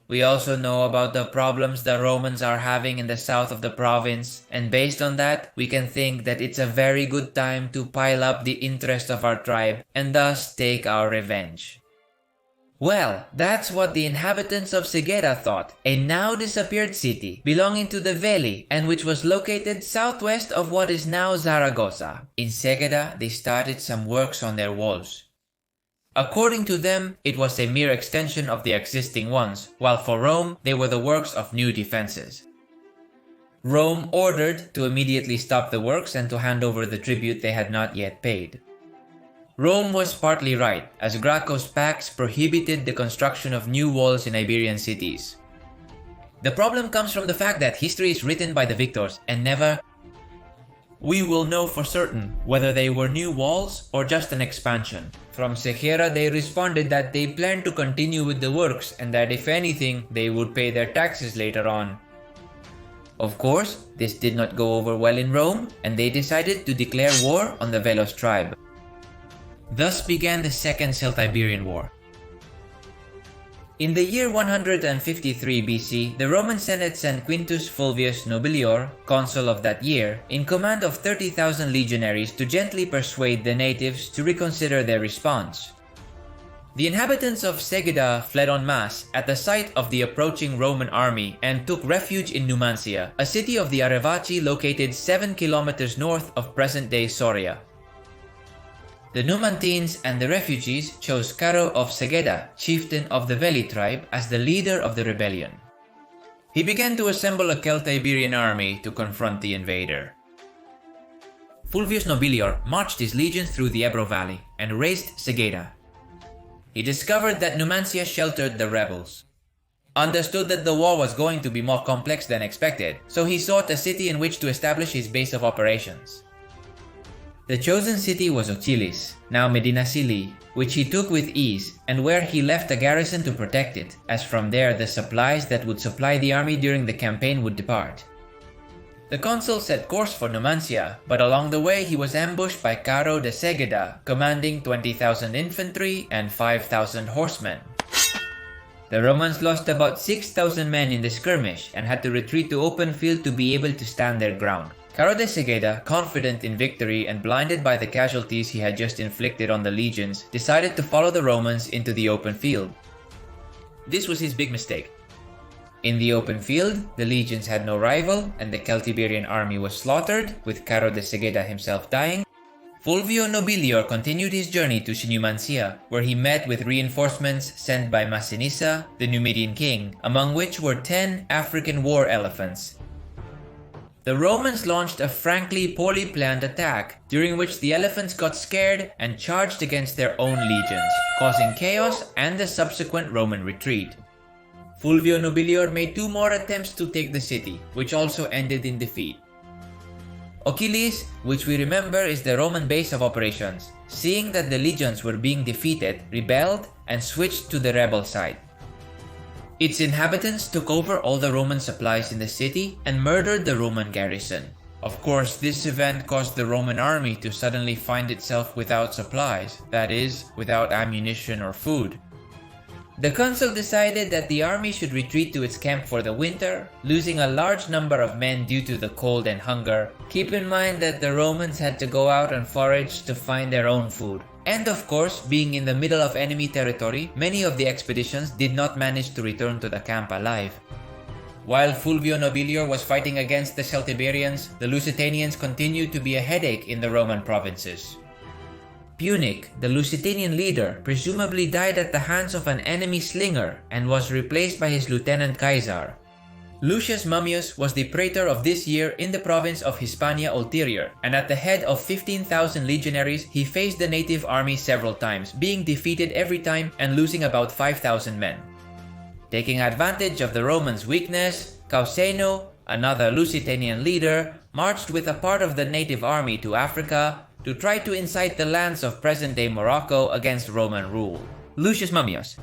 We also know about the problems the Romans are having in the south of the province, and based on that, we can think that it's a very good time to pile up the interest of our tribe and thus take our revenge. Well, that's what the inhabitants of Segeda thought, a now disappeared city belonging to the Veli and which was located southwest of what is now Zaragoza. In Segeda, they started some works on their walls. According to them, it was a mere extension of the existing ones, while for Rome, they were the works of new defenses. Rome ordered to immediately stop the works and to hand over the tribute they had not yet paid. Rome was partly right, as Gracchus Pax prohibited the construction of new walls in Iberian cities. The problem comes from the fact that history is written by the victors and never we will know for certain whether they were new walls or just an expansion. From Segera they responded that they planned to continue with the works and that if anything they would pay their taxes later on. Of course, this did not go over well in Rome and they decided to declare war on the Velos tribe. Thus began the Second Celtiberian War. In the year 153 BC, the Roman Senate sent Quintus Fulvius Nobilior, consul of that year, in command of 30,000 legionaries to gently persuade the natives to reconsider their response. The inhabitants of Segeda fled en masse at the sight of the approaching Roman army and took refuge in Numancia, a city of the Arevaci located 7 kilometers north of present-day Soria. The Numantines and the refugees chose Caro of Segeda, chieftain of the Veli tribe, as the leader of the rebellion. He began to assemble a Celta-Iberian army to confront the invader. Fulvius Nobilior marched his legions through the Ebro Valley and razed Segeda. He discovered that Numancia sheltered the rebels. Understood that the war was going to be more complex than expected, so he sought a city in which to establish his base of operations. The chosen city was Ochilis, now Medinaceli, which he took with ease and where he left a garrison to protect it, as from there the supplies that would supply the army during the campaign would depart. The consul set course for Numancia, but along the way he was ambushed by Caro de Segeda, commanding 20,000 infantry and 5,000 horsemen. The Romans lost about 6,000 men in the skirmish and had to retreat to open field to be able to stand their ground. Caro de Segeda, confident in victory and blinded by the casualties he had just inflicted on the legions, decided to follow the Romans into the open field. This was his big mistake. In the open field, the legions had no rival and the Celtiberian army was slaughtered, with Caro de Segeda himself dying. Fulvio Nobilior continued his journey to Numancia, where he met with reinforcements sent by Massinissa, the Numidian king, among which were 10 African war elephants. The Romans launched a frankly poorly planned attack, during which the elephants got scared and charged against their own legions, causing chaos and the subsequent Roman retreat. Fulvio Nobilior made 2 more attempts to take the city, which also ended in defeat. Ochilis, which we remember is the Roman base of operations, seeing that the legions were being defeated, rebelled and switched to the rebel side. Its inhabitants took over all the Roman supplies in the city and murdered the Roman garrison. Of course, this event caused the Roman army to suddenly find itself without supplies, that is, without ammunition or food. The consul decided that the army should retreat to its camp for the winter, losing a large number of men due to the cold and hunger. Keep in mind that the Romans had to go out and forage to find their own food. And of course, being in the middle of enemy territory, many of the expeditions did not manage to return to the camp alive. While Fulvio Nobilior was fighting against the Celtiberians, the Lusitanians continued to be a headache in the Roman provinces. Punic, the Lusitanian leader, presumably died at the hands of an enemy slinger and was replaced by his lieutenant Caesar. Lucius Mummius was the praetor of this year in the province of Hispania Ulterior, and at the head of 15,000 legionaries he faced the native army several times, being defeated every time and losing about 5,000 men. Taking advantage of the Romans' weakness, Causeno, another Lusitanian leader, marched with a part of the native army to Africa to try to incite the lands of present-day Morocco against Roman rule. Lucius Mummius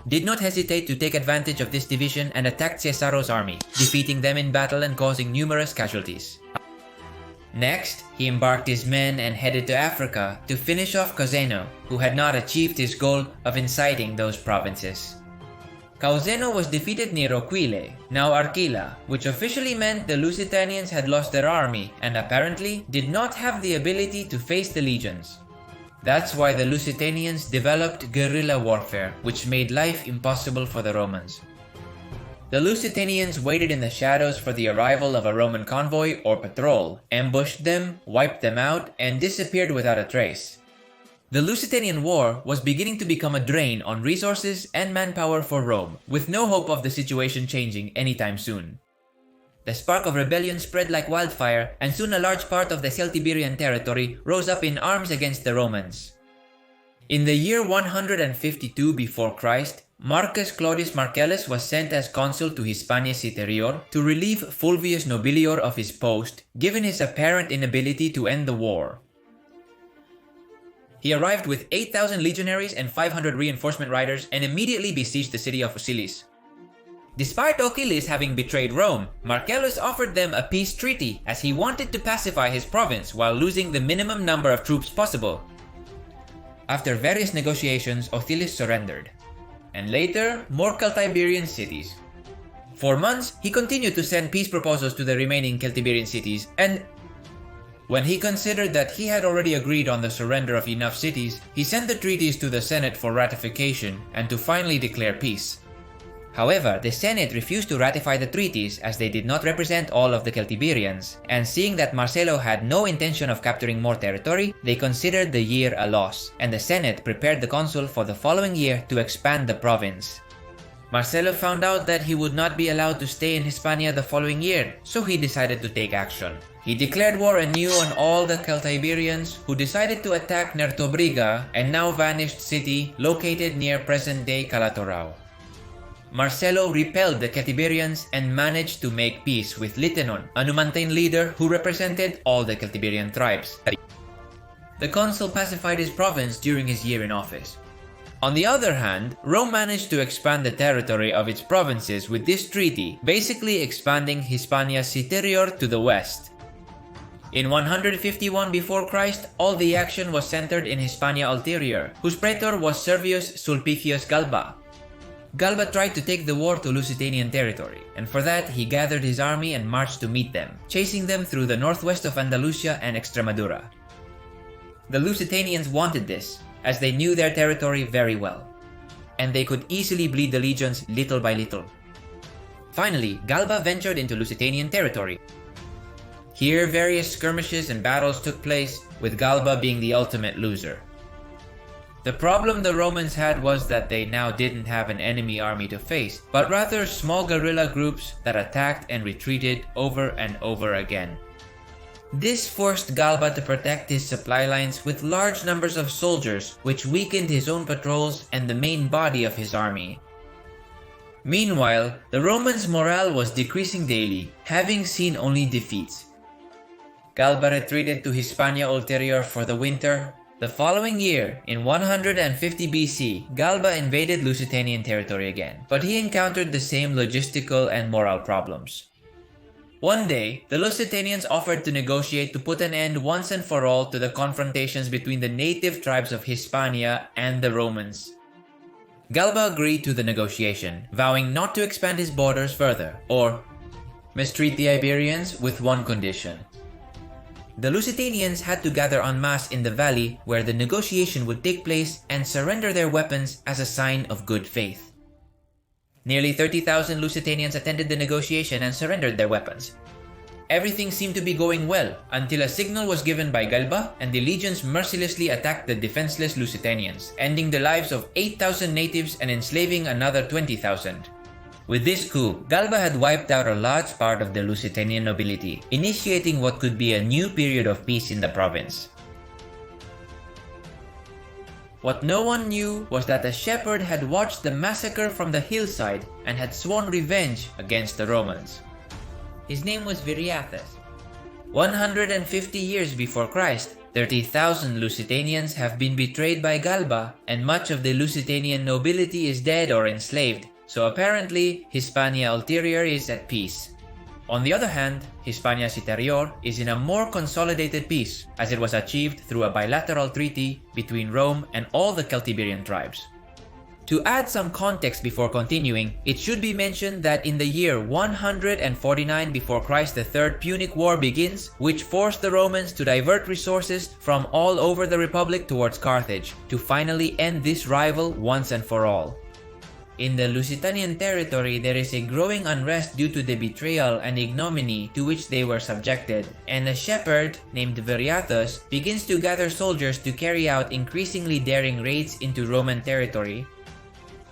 did not hesitate to take advantage of this division and attacked Caesaro's army, defeating them in battle and causing numerous casualties. Next, he embarked his men and headed to Africa to finish off Causeno, who had not achieved his goal of inciting those provinces. Causeno was defeated near Aquile, now Arquila, which officially meant the Lusitanians had lost their army and apparently did not have the ability to face the legions. That's why the Lusitanians developed guerrilla warfare, which made life impossible for the Romans. The Lusitanians waited in the shadows for the arrival of a Roman convoy or patrol, ambushed them, wiped them out, and disappeared without a trace. The Lusitanian War was beginning to become a drain on resources and manpower for Rome, with no hope of the situation changing anytime soon. The spark of rebellion spread like wildfire, and soon a large part of the Celtiberian territory rose up in arms against the Romans. In the year 152 before Christ, Marcus Claudius Marcellus was sent as consul to Hispania Citerior to relieve Fulvius Nobilior of his post, given his apparent inability to end the war. He arrived with 8,000 legionaries and 500 reinforcement riders and immediately besieged the city of Ochilis. Despite Ochilis having betrayed Rome, Marcellus offered them a peace treaty as he wanted to pacify his province while losing the minimum number of troops possible. After various negotiations, Ochilis surrendered, and later, more Celtiberian cities. For months, he continued to send peace proposals to the remaining Celtiberian cities, and when he considered that he had already agreed on the surrender of enough cities, he sent the treaties to the Senate for ratification and to finally declare peace. However, the Senate refused to ratify the treaties as they did not represent all of the Cjbeards, and seeing that Marcelo had no intention of capturing more territory, they considered the year a loss, and the Senate prepared the consul for the following year to expand the province. Marcelo found out that he would not be allowed to stay in Hispania the following year, so he decided to take action. He declared war anew on all the Cjbeards, who decided to attack Nertobriga, a now vanished city located near present-day Calatorao. Marcelo repelled the Cjbeards and managed to make peace with Litenon, a Numantine leader who represented all the Cjbearian tribes. The consul pacified his province during his year in office. On the other hand, Rome managed to expand the territory of its provinces with this treaty, basically expanding Hispania Superior to the west. In 151 before Christ, all the action was centered in Hispania Ulterior, whose praetor was Servius Sulpicius Galba. Galba tried to take the war to Lusitanian territory, and for that he gathered his army and marched to meet them, chasing them through the northwest of Andalusia and Extremadura. The Lusitanians wanted this, as they knew their territory very well, and they could easily bleed the legions little by little. Finally, Galba ventured into Lusitanian territory. Here various skirmishes and battles took place, with Galba being the ultimate loser. The problem the Romans had was that they now didn't have an enemy army to face, but rather small guerrilla groups that attacked and retreated over and over again. This forced Galba to protect his supply lines with large numbers of soldiers, which weakened his own patrols and the main body of his army. Meanwhile, the Romans' morale was decreasing daily, having seen only defeats. Galba retreated to Hispania Ulterior for the winter. The following year, in 150 BC, Galba invaded Lusitanian territory again, but he encountered the same logistical and moral problems. One day, the Lusitanians offered to negotiate to put an end once and for all to the confrontations between the native tribes of Hispania and the Romans. Galba agreed to the negotiation, vowing not to expand his borders further, or mistreat the Iberians with one condition. The Lusitanians had to gather en masse in the valley where the negotiation would take place and surrender their weapons as a sign of good faith. Nearly 30,000 Lusitanians attended the negotiation and surrendered their weapons. Everything seemed to be going well until a signal was given by Galba, and the legions mercilessly attacked the defenseless Lusitanians, ending the lives of 8,000 natives and enslaving another 20,000. With this coup, Galba had wiped out a large part of the Lusitanian nobility, initiating what could be a new period of peace in the province. What no one knew was that a shepherd had watched the massacre from the hillside and had sworn revenge against the Romans. His name was Viriathus. 150 years before Christ, 30,000 Lusitanians have been betrayed by Galba, and much of the Lusitanian nobility is dead or enslaved. So apparently, Hispania Ulterior is at peace. On the other hand, Hispania Superior is in a more consolidated peace, as it was achieved through a bilateral treaty between Rome and all the Celtiberian tribes. To add some context before continuing, it should be mentioned that in the year 149 before Christ, the Third Punic War begins, which forced the Romans to divert resources from all over the Republic towards Carthage, to finally end this rival once and for all. In the Lusitanian territory, there is a growing unrest due to the betrayal and ignominy to which they were subjected, and a shepherd named Viriathus begins to gather soldiers to carry out increasingly daring raids into Roman territory.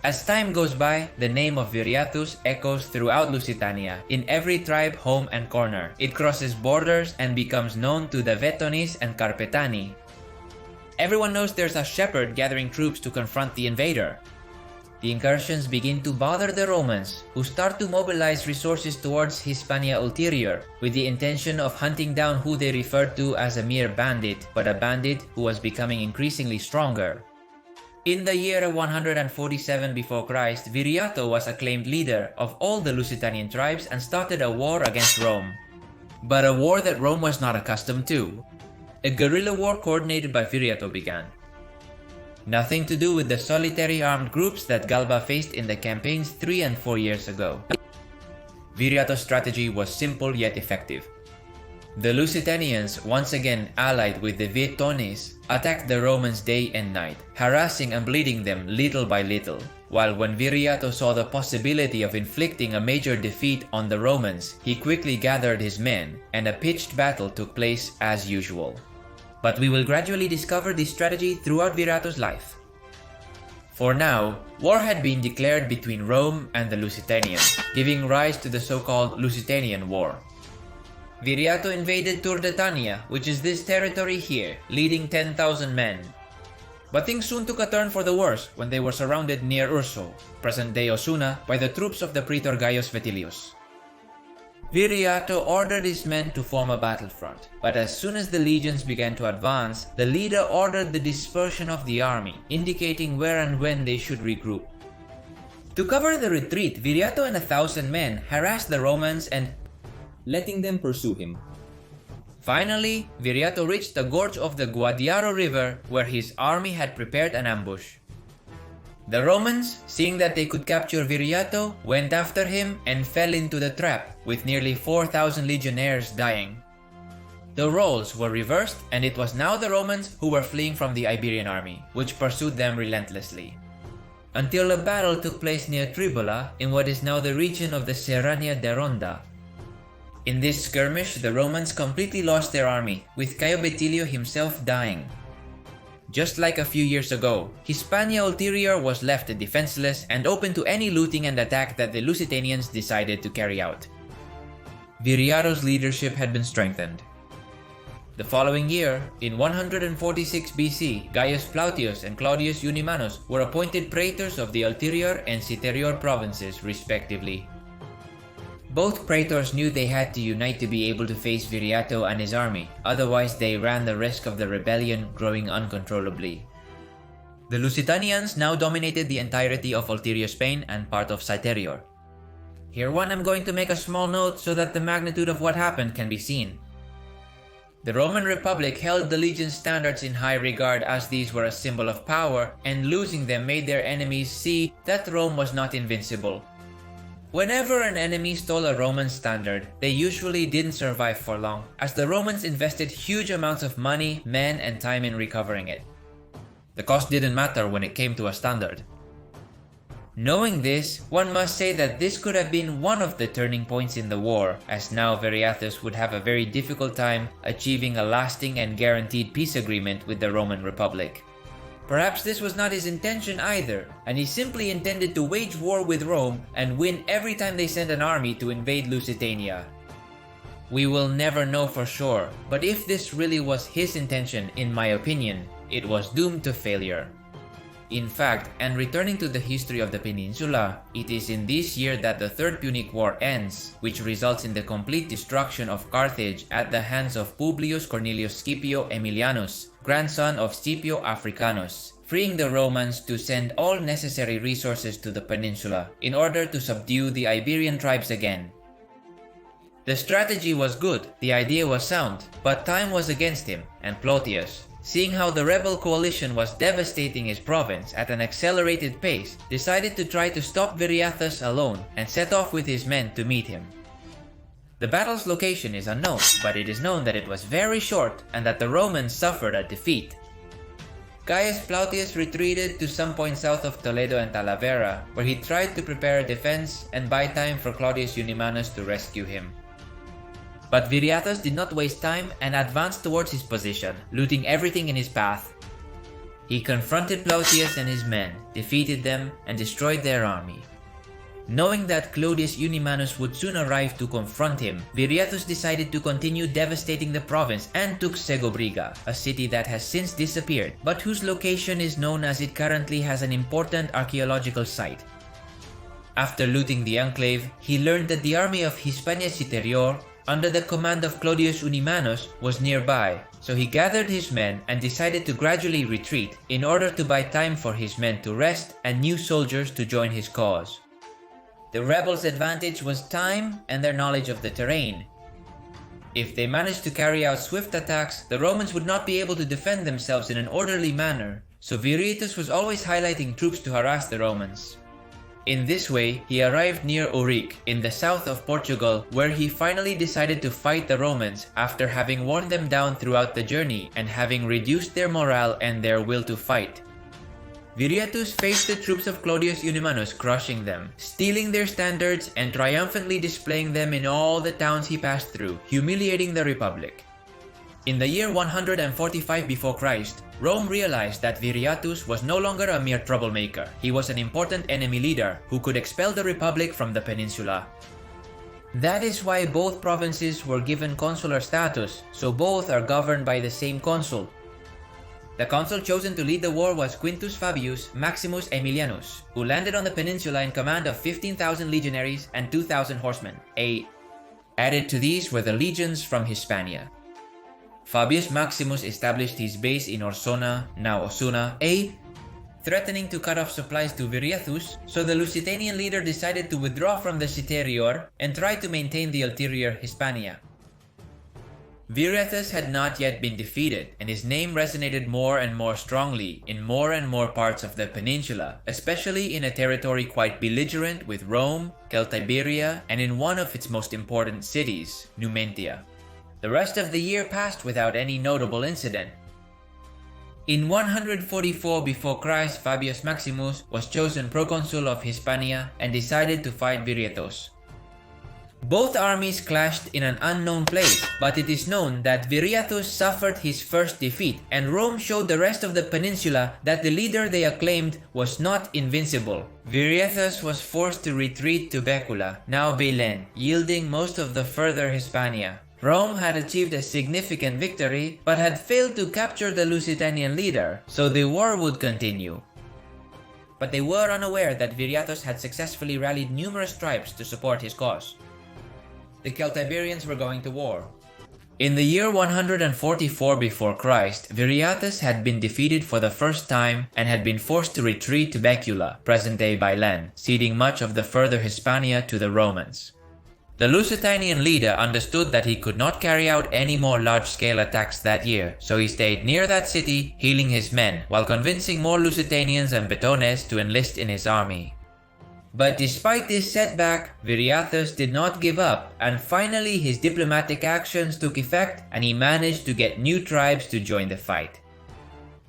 As time goes by, the name of Viriathus echoes throughout Lusitania, in every tribe, home, and corner. It crosses borders and becomes known to the Vetonis and Carpetani. Everyone knows there's a shepherd gathering troops to confront the invader. The incursions begin to bother the Romans, who start to mobilize resources towards Hispania Ulterior, with the intention of hunting down who they referred to as a mere bandit, but a bandit who was becoming increasingly stronger. In the year 147 before Christ, Viriato was acclaimed leader of all the Lusitanian tribes and started a war against Rome. But a war that Rome was not accustomed to. A guerrilla war coordinated by Viriato began. Nothing to do with the solitary armed groups that Galba faced in the campaigns 3 and 4 years ago. Viriato's strategy was simple yet effective. The Lusitanians, once again allied with the Vetonis, attacked the Romans day and night, harassing and bleeding them little by little. while when Viriato saw the possibility of inflicting a major defeat on the Romans, he quickly gathered his men, and a pitched battle took place as usual. But we will gradually discover this strategy throughout Viriato's life. For now, war had been declared between Rome and the Lusitanians, giving rise to the so-called Lusitanian War. Viriato invaded Turdetania, which is this territory here, leading 10,000 men. But things soon took a turn for the worse when they were surrounded near Urso, present-day Osuna, by the troops of the praetor Gaius Vetilius. Viriato ordered his men to form a battlefront, but as soon as the legions began to advance, the leader ordered the dispersion of the army, indicating where and when they should regroup. To cover the retreat, Viriato and 1,000 men harassed the Romans and letting them pursue him. Finally, Viriato reached the gorge of the Guadiaro River, where his army had prepared an ambush. The Romans, seeing that they could capture Viriato, went after him and fell into the trap, with nearly 4,000 legionnaires dying. The roles were reversed, and it was now the Romans who were fleeing from the Iberian army, which pursued them relentlessly. Until a battle took place near Tribola, in what is now the region of the Serrania de Ronda. In this skirmish, the Romans completely lost their army, with Caio Betilio himself dying. Just like a few years ago, Hispania Ulterior was left defenseless and open to any looting and attack that the Lusitanians decided to carry out. Viriato's leadership had been strengthened. The following year, in 146 BC, Gaius Plautius and Claudius Unimanus were appointed praetors of the Ulterior and Citerior provinces, respectively. Both praetors knew they had to unite to be able to face Viriato and his army, otherwise they ran the risk of the rebellion growing uncontrollably. The Lusitanians now dominated the entirety of Ulterior Spain and part of Citerior. Here I'm going to make a small note so that the magnitude of what happened can be seen. The Roman Republic held the legion's standards in high regard, as these were a symbol of power, and losing them made their enemies see that Rome was not invincible. Whenever an enemy stole a Roman standard, they usually didn't survive for long, as the Romans invested huge amounts of money, men, and time in recovering it. The cost didn't matter when it came to a standard. Knowing this, one must say that this could have been one of the turning points in the war, as now Viriathus would have a very difficult time achieving a lasting and guaranteed peace agreement with the Roman Republic. Perhaps this was not his intention either, and he simply intended to wage war with Rome and win every time they sent an army to invade Lusitania. We will never know for sure, but if this really was his intention, in my opinion, it was doomed to failure. In fact, and returning to the history of the peninsula, it is in this year that the Third Punic War ends, which results in the complete destruction of Carthage at the hands of Publius Cornelius Scipio Aemilianus, grandson of Scipio Africanus, freeing the Romans to send all necessary resources to the peninsula in order to subdue the Iberian tribes again. The strategy was good, the idea was sound, but time was against him, and Plautius, seeing how the rebel coalition was devastating his province at an accelerated pace, decided to try to stop Viriathus alone and set off with his men to meet him. The battle's location is unknown, but it is known that it was very short and that the Romans suffered a defeat. Gaius Plautius retreated to some point south of Toledo and Talavera, where he tried to prepare a defense and buy time for Claudius Unimanus to rescue him. But Viriathus did not waste time and advanced towards his position, looting everything in his path. He confronted Plautius and his men, defeated them, and destroyed their army. Knowing that Claudius Unimanus would soon arrive to confront him, Viriathus decided to continue devastating the province and took Segobriga, a city that has since disappeared, but whose location is known as it currently has an important archaeological site. After looting the enclave, he learned that the army of Hispania Citerior, under the command of Claudius Unimanus, was nearby, so he gathered his men and decided to gradually retreat in order to buy time for his men to rest and new soldiers to join his cause. The rebels' advantage was time and their knowledge of the terrain. If they managed to carry out swift attacks, the Romans would not be able to defend themselves in an orderly manner, so Viriathus was always highlighting troops to harass the Romans. In this way, he arrived near Ourique, in the south of Portugal, where he finally decided to fight the Romans after having worn them down throughout the journey and having reduced their morale and their will to fight. Viriathus faced the troops of Clodius Unimanus, crushing them, stealing their standards, and triumphantly displaying them in all the towns he passed through, humiliating the Republic. In the year 145 before Christ, Rome realized that Viriathus was no longer a mere troublemaker. He was an important enemy leader who could expel the Republic from the peninsula. That is why both provinces were given consular status, so both are governed by the same consul. The consul chosen to lead the war was Quintus Fabius Maximus Aemilianus, who landed on the peninsula in command of 15,000 legionaries and 2,000 horsemen. Added to these were the legions from Hispania. Fabius Maximus established his base in Orsona, now Osuna, threatening to cut off supplies to Viriathus, so the Lusitanian leader decided to withdraw from the Citerior and try to maintain the ulterior Hispania. Viriathus had not yet been defeated, and his name resonated more and more strongly in more and more parts of the peninsula, especially in a territory quite belligerent with Rome, Celtiberia, and in one of its most important cities, Numantia. The rest of the year passed without any notable incident. In 144 before Christ, Fabius Maximus was chosen proconsul of Hispania and decided to fight Viriathus. Both armies clashed in an unknown place, but it is known that Viriathus suffered his first defeat, and Rome showed the rest of the peninsula that the leader they acclaimed was not invincible. Viriathus was forced to retreat to Baecula, now Belen, yielding most of the further Hispania. Rome had achieved a significant victory, but had failed to capture the Lusitanian leader, so the war would continue. But they were unaware that Viriathus had successfully rallied numerous tribes to support his cause. The Celtiberians were going to war. In the year 144 before Christ, Viriathus had been defeated for the first time and had been forced to retreat to Baecula, present-day Bailan, ceding much of the further Hispania to the Romans. The Lusitanian leader understood that he could not carry out any more large-scale attacks that year, so he stayed near that city, healing his men, while convincing more Lusitanians and Betones to enlist in his army. But despite this setback, Viriathus did not give up, and finally his diplomatic actions took effect and he managed to get new tribes to join the fight.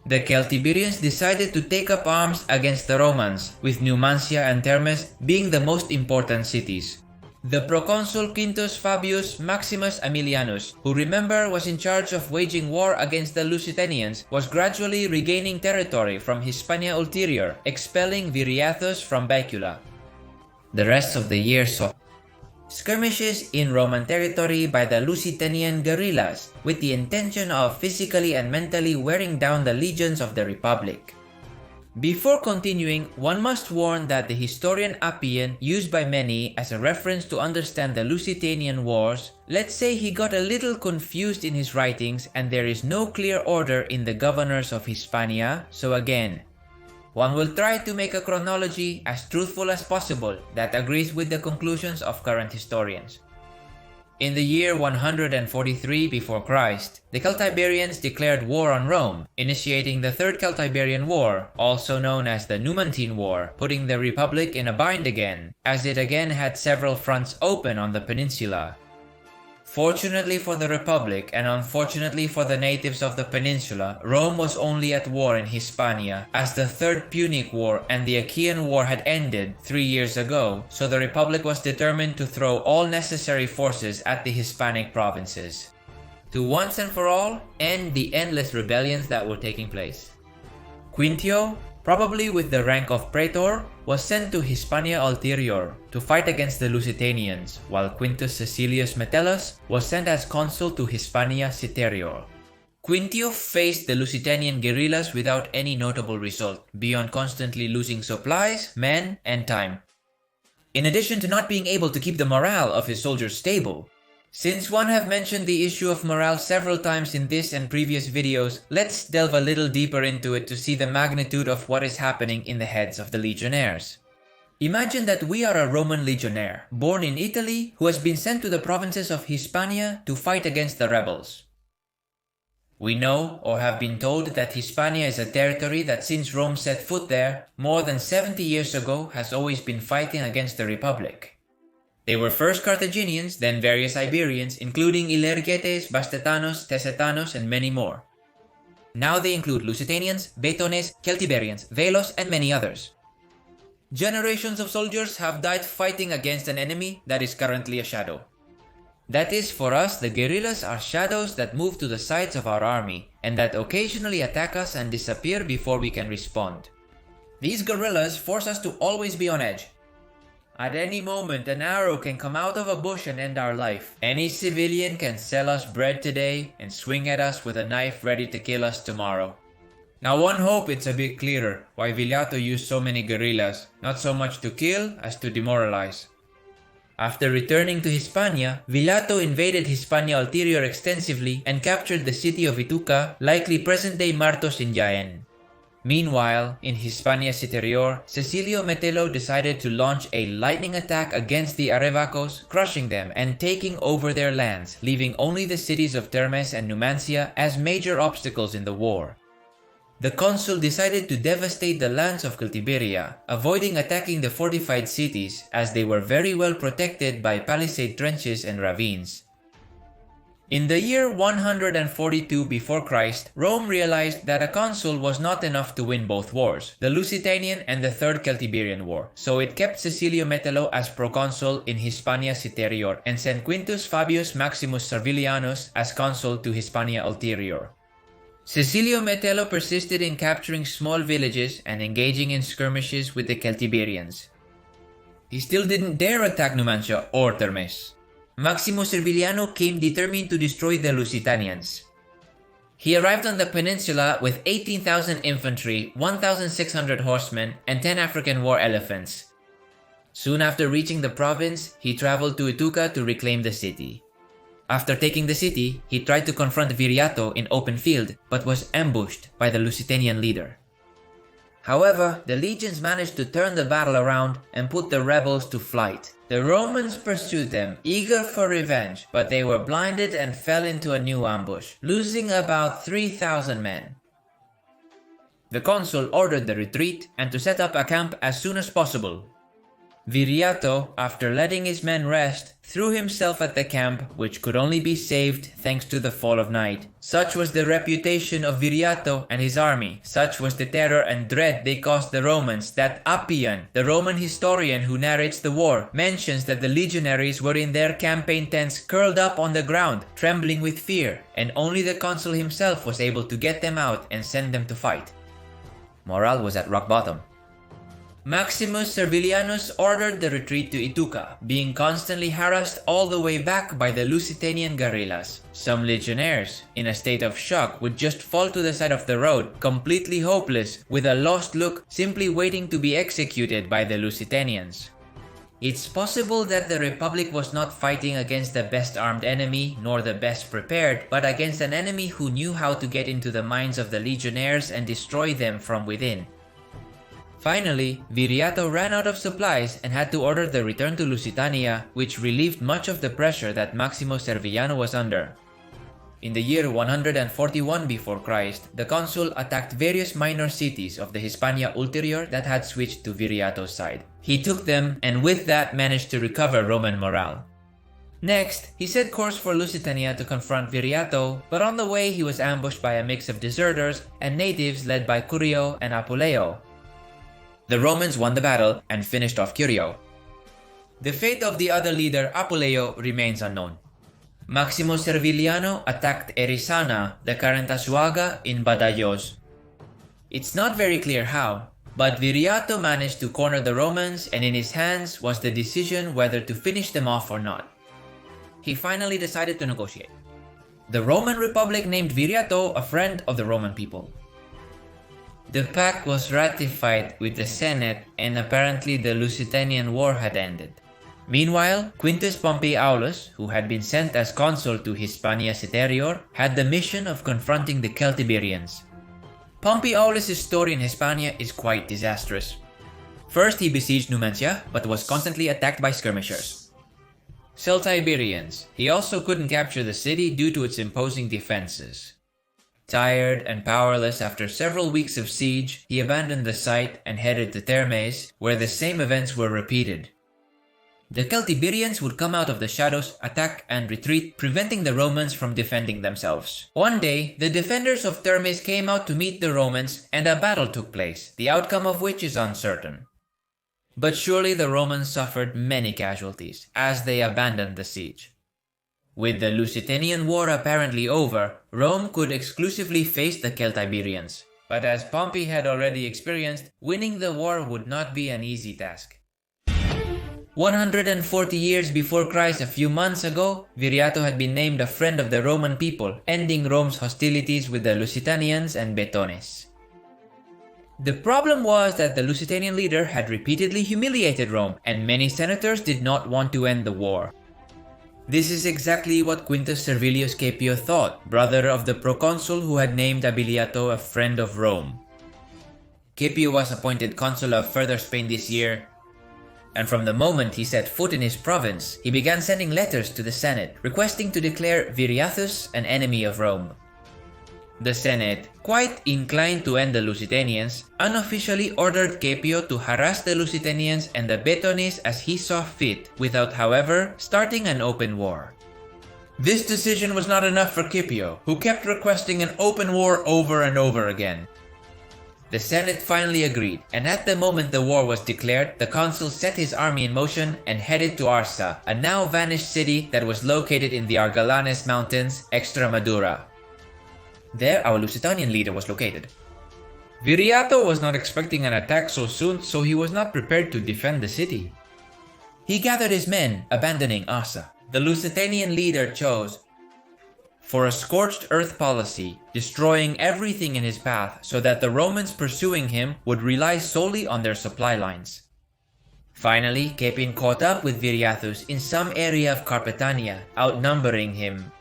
The Celtiberians decided to take up arms against the Romans, with Numancia and Termes being the most important cities. The proconsul Quintus Fabius Maximus Aemilianus, who remember was in charge of waging war against the Lusitanians, was gradually regaining territory from Hispania Ulterior, expelling Viriathus from Baecula. The rest of the year saw skirmishes in Roman territory by the Lusitanian guerrillas, with the intention of physically and mentally wearing down the legions of the Republic. Before continuing, one must warn that the historian Appian, used by many as a reference to understand the Lusitanian Wars, let's say he got a little confused in his writings and there is no clear order in the governors of Hispania, so again, one will try to make a chronology as truthful as possible that agrees with the conclusions of current historians. In the year 143 before Christ, the Celtiberians declared war on Rome, initiating the Third Celtiberian War, also known as the Numantine War, putting the Republic in a bind again, as it again had several fronts open on the peninsula. Fortunately for the Republic, and unfortunately for the natives of the peninsula, Rome was only at war in Hispania, as the Third Punic War and the Achaean War had ended 3 years ago, so the Republic was determined to throw all necessary forces at the Hispanic provinces, to once and for all end the endless rebellions that were taking place. Quintio, probably with the rank of praetor, was sent to Hispania Ulterior to fight against the Lusitanians, while Quintus Caecilius Metellus was sent as consul to Hispania Citerior. Quintio faced the Lusitanian guerrillas without any notable result, beyond constantly losing supplies, men, and time. In addition to not being able to keep the morale of his soldiers stable. Since one have mentioned the issue of morale several times in this and previous videos, let's delve a little deeper into it to see the magnitude of what is happening in the heads of the legionnaires. Imagine that we are a Roman legionnaire, born in Italy, who has been sent to the provinces of Hispania to fight against the rebels. We know, or have been told, that Hispania is a territory that since Rome set foot there, more than 70 years ago, has always been fighting against the Republic. They were first Carthaginians, then various Iberians, including Ilergetes, Bastetanos, Tesetanos, and many more. Now they include Lusitanians, Betones, Celtiberians, Velos, and many others. Generations of soldiers have died fighting against an enemy that is currently a shadow. That is, for us, the guerrillas are shadows that move to the sides of our army, and that occasionally attack us and disappear before we can respond. These guerrillas force us to always be on edge. At any moment, an arrow can come out of a bush and end our life. Any civilian can sell us bread today and swing at us with a knife ready to kill us tomorrow. Now one hope it's a bit clearer why Viriato used so many guerrillas, not so much to kill as to demoralize. After returning to Hispania, Viriato invaded Hispania Ulterior extensively and captured the city of Ituca, likely present-day Martos in Jaén. Meanwhile, in Hispania Superior, Cecilio Metelo decided to launch a lightning attack against the Arevacos, crushing them and taking over their lands, leaving only the cities of Termes and Numancia as major obstacles in the war. The consul decided to devastate the lands of Celtiberia, avoiding attacking the fortified cities as they were very well protected by palisade trenches and ravines. In the year 142 before Christ, Rome realized that a consul was not enough to win both wars, the Lusitanian and the Third Celtiberian War, so it kept Cecilio Metelo as proconsul in Hispania Superior and sent Quintus Fabius Maximus Servilianus as consul to Hispania Ulterior. Cecilio Metelo persisted in capturing small villages and engaging in skirmishes with the Celtiberians. He still didn't dare attack Numancia or Termes. Maximus Serviliano came determined to destroy the Lusitanians. He arrived on the peninsula with 18,000 infantry, 1,600 horsemen, and 10 African war elephants. Soon after reaching the province, he traveled to Ituca to reclaim the city. After taking the city, he tried to confront Viriato in open field, but was ambushed by the Lusitanian leader. However, the legions managed to turn the battle around and put the rebels to flight. The Romans pursued them, eager for revenge, but they were blinded and fell into a new ambush, losing about 3,000 men. The consul ordered the retreat and to set up a camp as soon as possible. Viriato, after letting his men rest, threw himself at the camp, which could only be saved thanks to the fall of night. Such was the reputation of Viriato and his army, such was the terror and dread they caused the Romans, that Appian, the Roman historian who narrates the war, mentions that the legionaries were in their campaign tents curled up on the ground, trembling with fear, and only the consul himself was able to get them out and send them to fight. Morale was at rock bottom. Maximus Servilianus ordered the retreat to Ituca, being constantly harassed all the way back by the Lusitanian guerrillas. Some legionnaires, in a state of shock, would just fall to the side of the road, completely hopeless, with a lost look, simply waiting to be executed by the Lusitanians. It's possible that the Republic was not fighting against the best armed enemy, nor the best prepared, but against an enemy who knew how to get into the minds of the legionnaires and destroy them from within. Finally, Viriato ran out of supplies and had to order the return to Lusitania, which relieved much of the pressure that Maximo Serviliano was under. In the year 141 before Christ, the consul attacked various minor cities of the Hispania Ulterior that had switched to Viriato's side. He took them and with that managed to recover Roman morale. Next, he set course for Lusitania to confront Viriato, but on the way he was ambushed by a mix of deserters and natives led by Curio and Apuleo. The Romans won the battle and finished off Curio. The fate of the other leader, Apuleo, remains unknown. Maximo Serviliano attacked Erisana, the current Azuaga, in Badajoz. It's not very clear how, but Viriato managed to corner the Romans, and in his hands was the decision whether to finish them off or not. He finally decided to negotiate. The Roman Republic named Viriato a friend of the Roman people. The pact was ratified with the Senate, and apparently the Lusitanian War had ended. Meanwhile, Quintus Pompey Aulus, who had been sent as consul to Hispania Superior, had the mission of confronting the Celtiberians. Pompey Aulus' story in Hispania is quite disastrous. First, he besieged Numancia, but was constantly attacked by skirmishers. Cjbeards. He also couldn't capture the city due to its imposing defenses. Tired and powerless after several weeks of siege, he abandoned the site and headed to Termes, where the same events were repeated. The Cjbeards would come out of the shadows, attack and retreat, preventing the Romans from defending themselves. One day, the defenders of Demise came out to meet the Romans and a battle took place, the outcome of which is uncertain. But surely the Romans suffered many casualties as they abandoned the siege. With the Lusitanian War apparently over, Rome could exclusively face the Cjbeards. But as Pompey had already experienced, winning the war would not be an easy task. 140 years before Christ, a few months ago, Viriato had been named a friend of the Roman people, ending Rome's hostilities with the Lusitanians and Betones. The problem was that the Lusitanian leader had repeatedly humiliated Rome, and many senators did not want to end the war. This is exactly what Quintus Servilius Scipio thought, brother of the proconsul who had named Abiliato a friend of Rome. Scipio was appointed consul of Further Spain this year, and from the moment he set foot in his province, he began sending letters to the Senate requesting to declare Viriathus an enemy of Rome. The Senate, quite inclined to end the Lusitanians, unofficially ordered Scipio to harass the Lusitanians and the Betones as he saw fit, without, however, starting an open war. This decision was not enough for Scipio, who kept requesting an open war over and over again. The Senate finally agreed, and at the moment the war was declared, the consul set his army in motion and headed to Arsa, a now vanished city that was located in the Argalanes Mountains, Extremadura. There, our Lusitanian leader was located. Viriato was not expecting an attack so soon, so he was not prepared to defend the city. He gathered his men, abandoning Arsa. The Lusitanian leader chose for a scorched earth policy, destroying everything in his path so that the Romans pursuing him would rely solely on their supply lines. Finally, Capin caught up with Viriathus in some area of Carpetania, outnumbering him.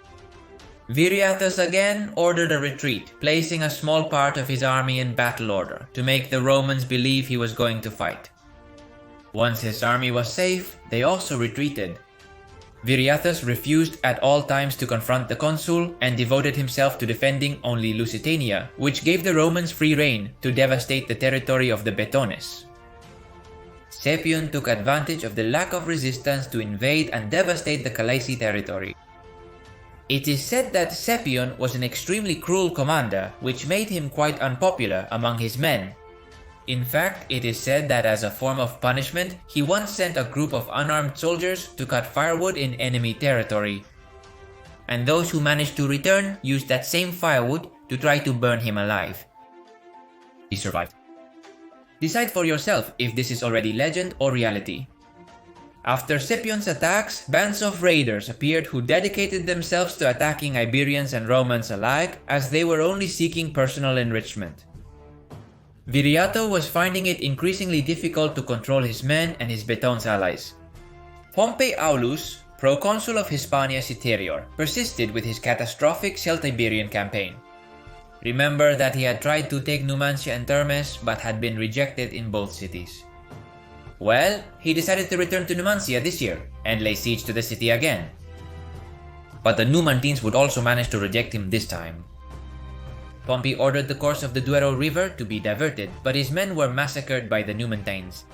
Viriathus again ordered a retreat, placing a small part of his army in battle order to make the Romans believe he was going to fight. Once his army was safe, they also retreated. Viriathus refused at all times to confront the consul and devoted himself to defending only Lusitania, which gave the Romans free rein to devastate the territory of the Betones. Scipion took advantage of the lack of resistance to invade and devastate the Calaisi territory. It is said that Scipion was an extremely cruel commander, which made him quite unpopular among his men. In fact, it is said that as a form of punishment, he once sent a group of unarmed soldiers to cut firewood in enemy territory. And those who managed to return used that same firewood to try to burn him alive. He survived. Decide for yourself if this is already legend or reality. After Scipion's attacks, bands of raiders appeared who dedicated themselves to attacking Iberians and Romans alike, as they were only seeking personal enrichment. Viriato was finding it increasingly difficult to control his men and his Betones allies. Pompey Aulus, proconsul of Hispania Citerior, persisted with his catastrophic Celtiberian campaign. Remember that he had tried to take Numancia and Termes but had been rejected in both cities. Well, he decided to return to Numancia this year and lay siege to the city again. But the Numantines would also manage to reject him this time. Pompey ordered the course of the Duero River to be diverted, but his men were massacred by the Numantines.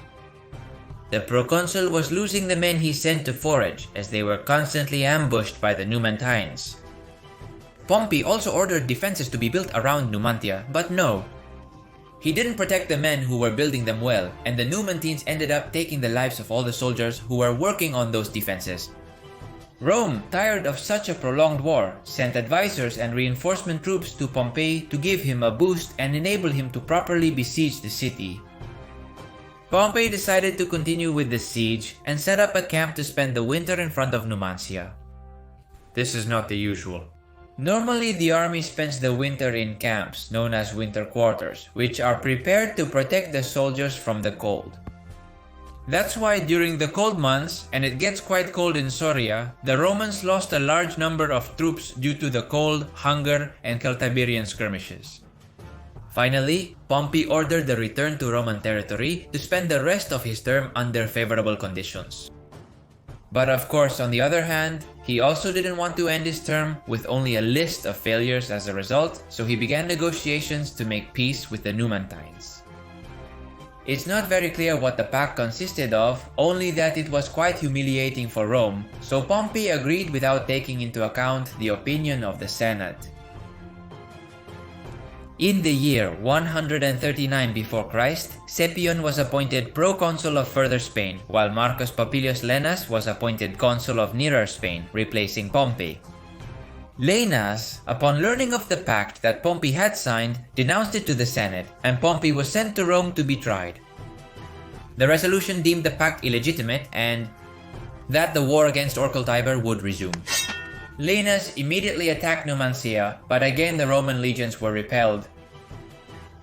The proconsul was losing the men he sent to forage, as they were constantly ambushed by the Numantines. Pompey also ordered defenses to be built around Numantia, but no. He didn't protect the men who were building them well, and the Numantines ended up taking the lives of all the soldiers who were working on those defenses. Rome, tired of such a prolonged war, sent advisors and reinforcement troops to Pompey to give him a boost and enable him to properly besiege the city. Pompey decided to continue with the siege and set up a camp to spend the winter in front of Numancia. This is not the usual. Normally, the army spends the winter in camps, known as winter quarters, which are prepared to protect the soldiers from the cold. That's why during the cold months, and it gets quite cold in Soria, the Romans lost a large number of troops due to the cold, hunger, and Celtiberian skirmishes. Finally, Pompey ordered the return to Roman territory to spend the rest of his term under favorable conditions. But of course, on the other hand, he also didn't want to end his term with only a list of failures as a result, so he began negotiations to make peace with the Numantines. It's not very clear what the pact consisted of, only that it was quite humiliating for Rome, so Pompey agreed without taking into account the opinion of the Senate. In the year 139 before Christ, Scipion was appointed proconsul of Further Spain, while Marcus Popilius Lenas was appointed consul of Nearer Spain, replacing Pompey. Lenas, upon learning of the pact that Pompey had signed, denounced it to the Senate, and Pompey was sent to Rome to be tried. The resolution deemed the pact illegitimate and that the war against Orcal Tiber would resume. Lenas immediately attacked Numancia, but again the Roman legions were repelled.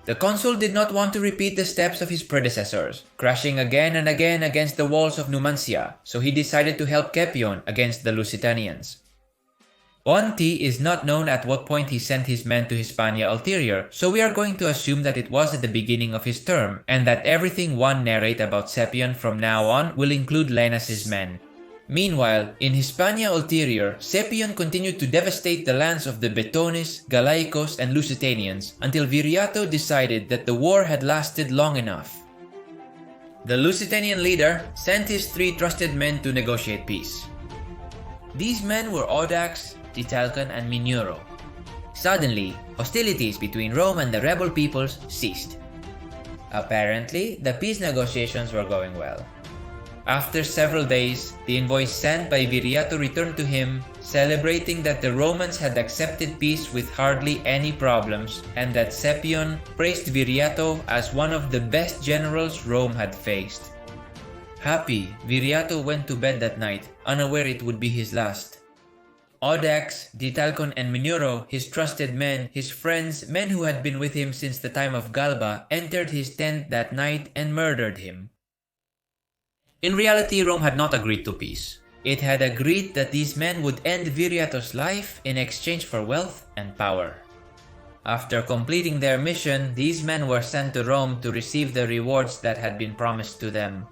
The consul did not want to repeat the steps of his predecessors, crashing again and again against the walls of Numancia, so he decided to help Scipion against the Lusitanians. Onti is not known at what point he sent his men to Hispania Ulterior, so we are going to assume that it was at the beginning of his term, and that everything one narrate about Scipion from now on will include Lenas's men. Meanwhile, in Hispania Ulterior, Scipion continued to devastate the lands of the Betones, Galaicos, and Lusitanians until Viriato decided that the war had lasted long enough. The Lusitanian leader sent his 3 trusted men to negotiate peace. These men were Audax, Titalcon, and Minuro. Suddenly, hostilities between Rome and the rebel peoples ceased. Apparently, the peace negotiations were going well. After several days, the envoys sent by Viriato returned to him, celebrating that the Romans had accepted peace with hardly any problems, and that Scipion praised Viriato as one of the best generals Rome had faced. Happy, Viriato went to bed that night, unaware it would be his last. Audax, Titalcon, and Minuro, his trusted men, his friends, men who had been with him since the time of Galba, entered his tent that night and murdered him. In reality, Rome had not agreed to peace. It had agreed that these men would end Viriato's life in exchange for wealth and power. After completing their mission, these men were sent to Rome to receive the rewards that had been promised to them.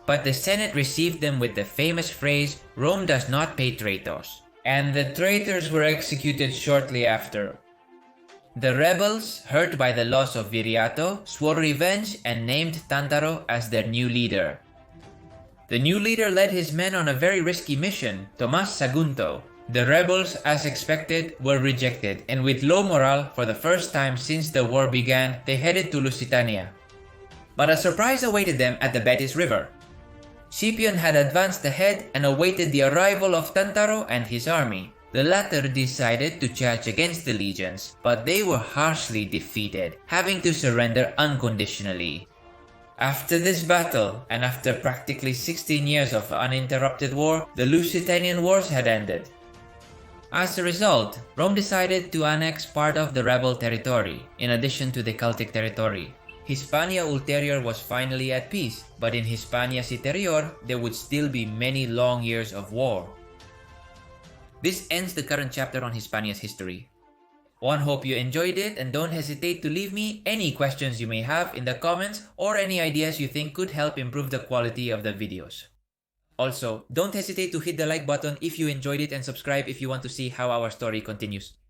But the Senate received them with the famous phrase, "Rome does not pay traitors," and the traitors were executed shortly after. The rebels, hurt by the loss of Viriato, swore revenge and named Tantaro as their new leader. The new leader led his men on a very risky mission, Tomas Sagunto. The rebels, as expected, were rejected, and with low morale for the first time since the war began, they headed to Lusitania. But a surprise awaited them at the Betis River. Scipion had advanced ahead and awaited the arrival of Tantaro and his army. The latter decided to charge against the legions, but they were harshly defeated, having to surrender unconditionally. After this battle, and after practically 16 years of uninterrupted war, the Lusitanian Wars had ended. As a result, Rome decided to annex part of the rebel territory, in addition to the Celtic territory. Hispania Ulterior was finally at peace, but in Hispania Citerior, there would still be many long years of war. This ends the current chapter on Hispania's history. One, hope you enjoyed it, and don't hesitate to leave me any questions you may have in the comments or any ideas you think could help improve the quality of the videos. Also, don't hesitate to hit the like button if you enjoyed it and subscribe if you want to see how our story continues.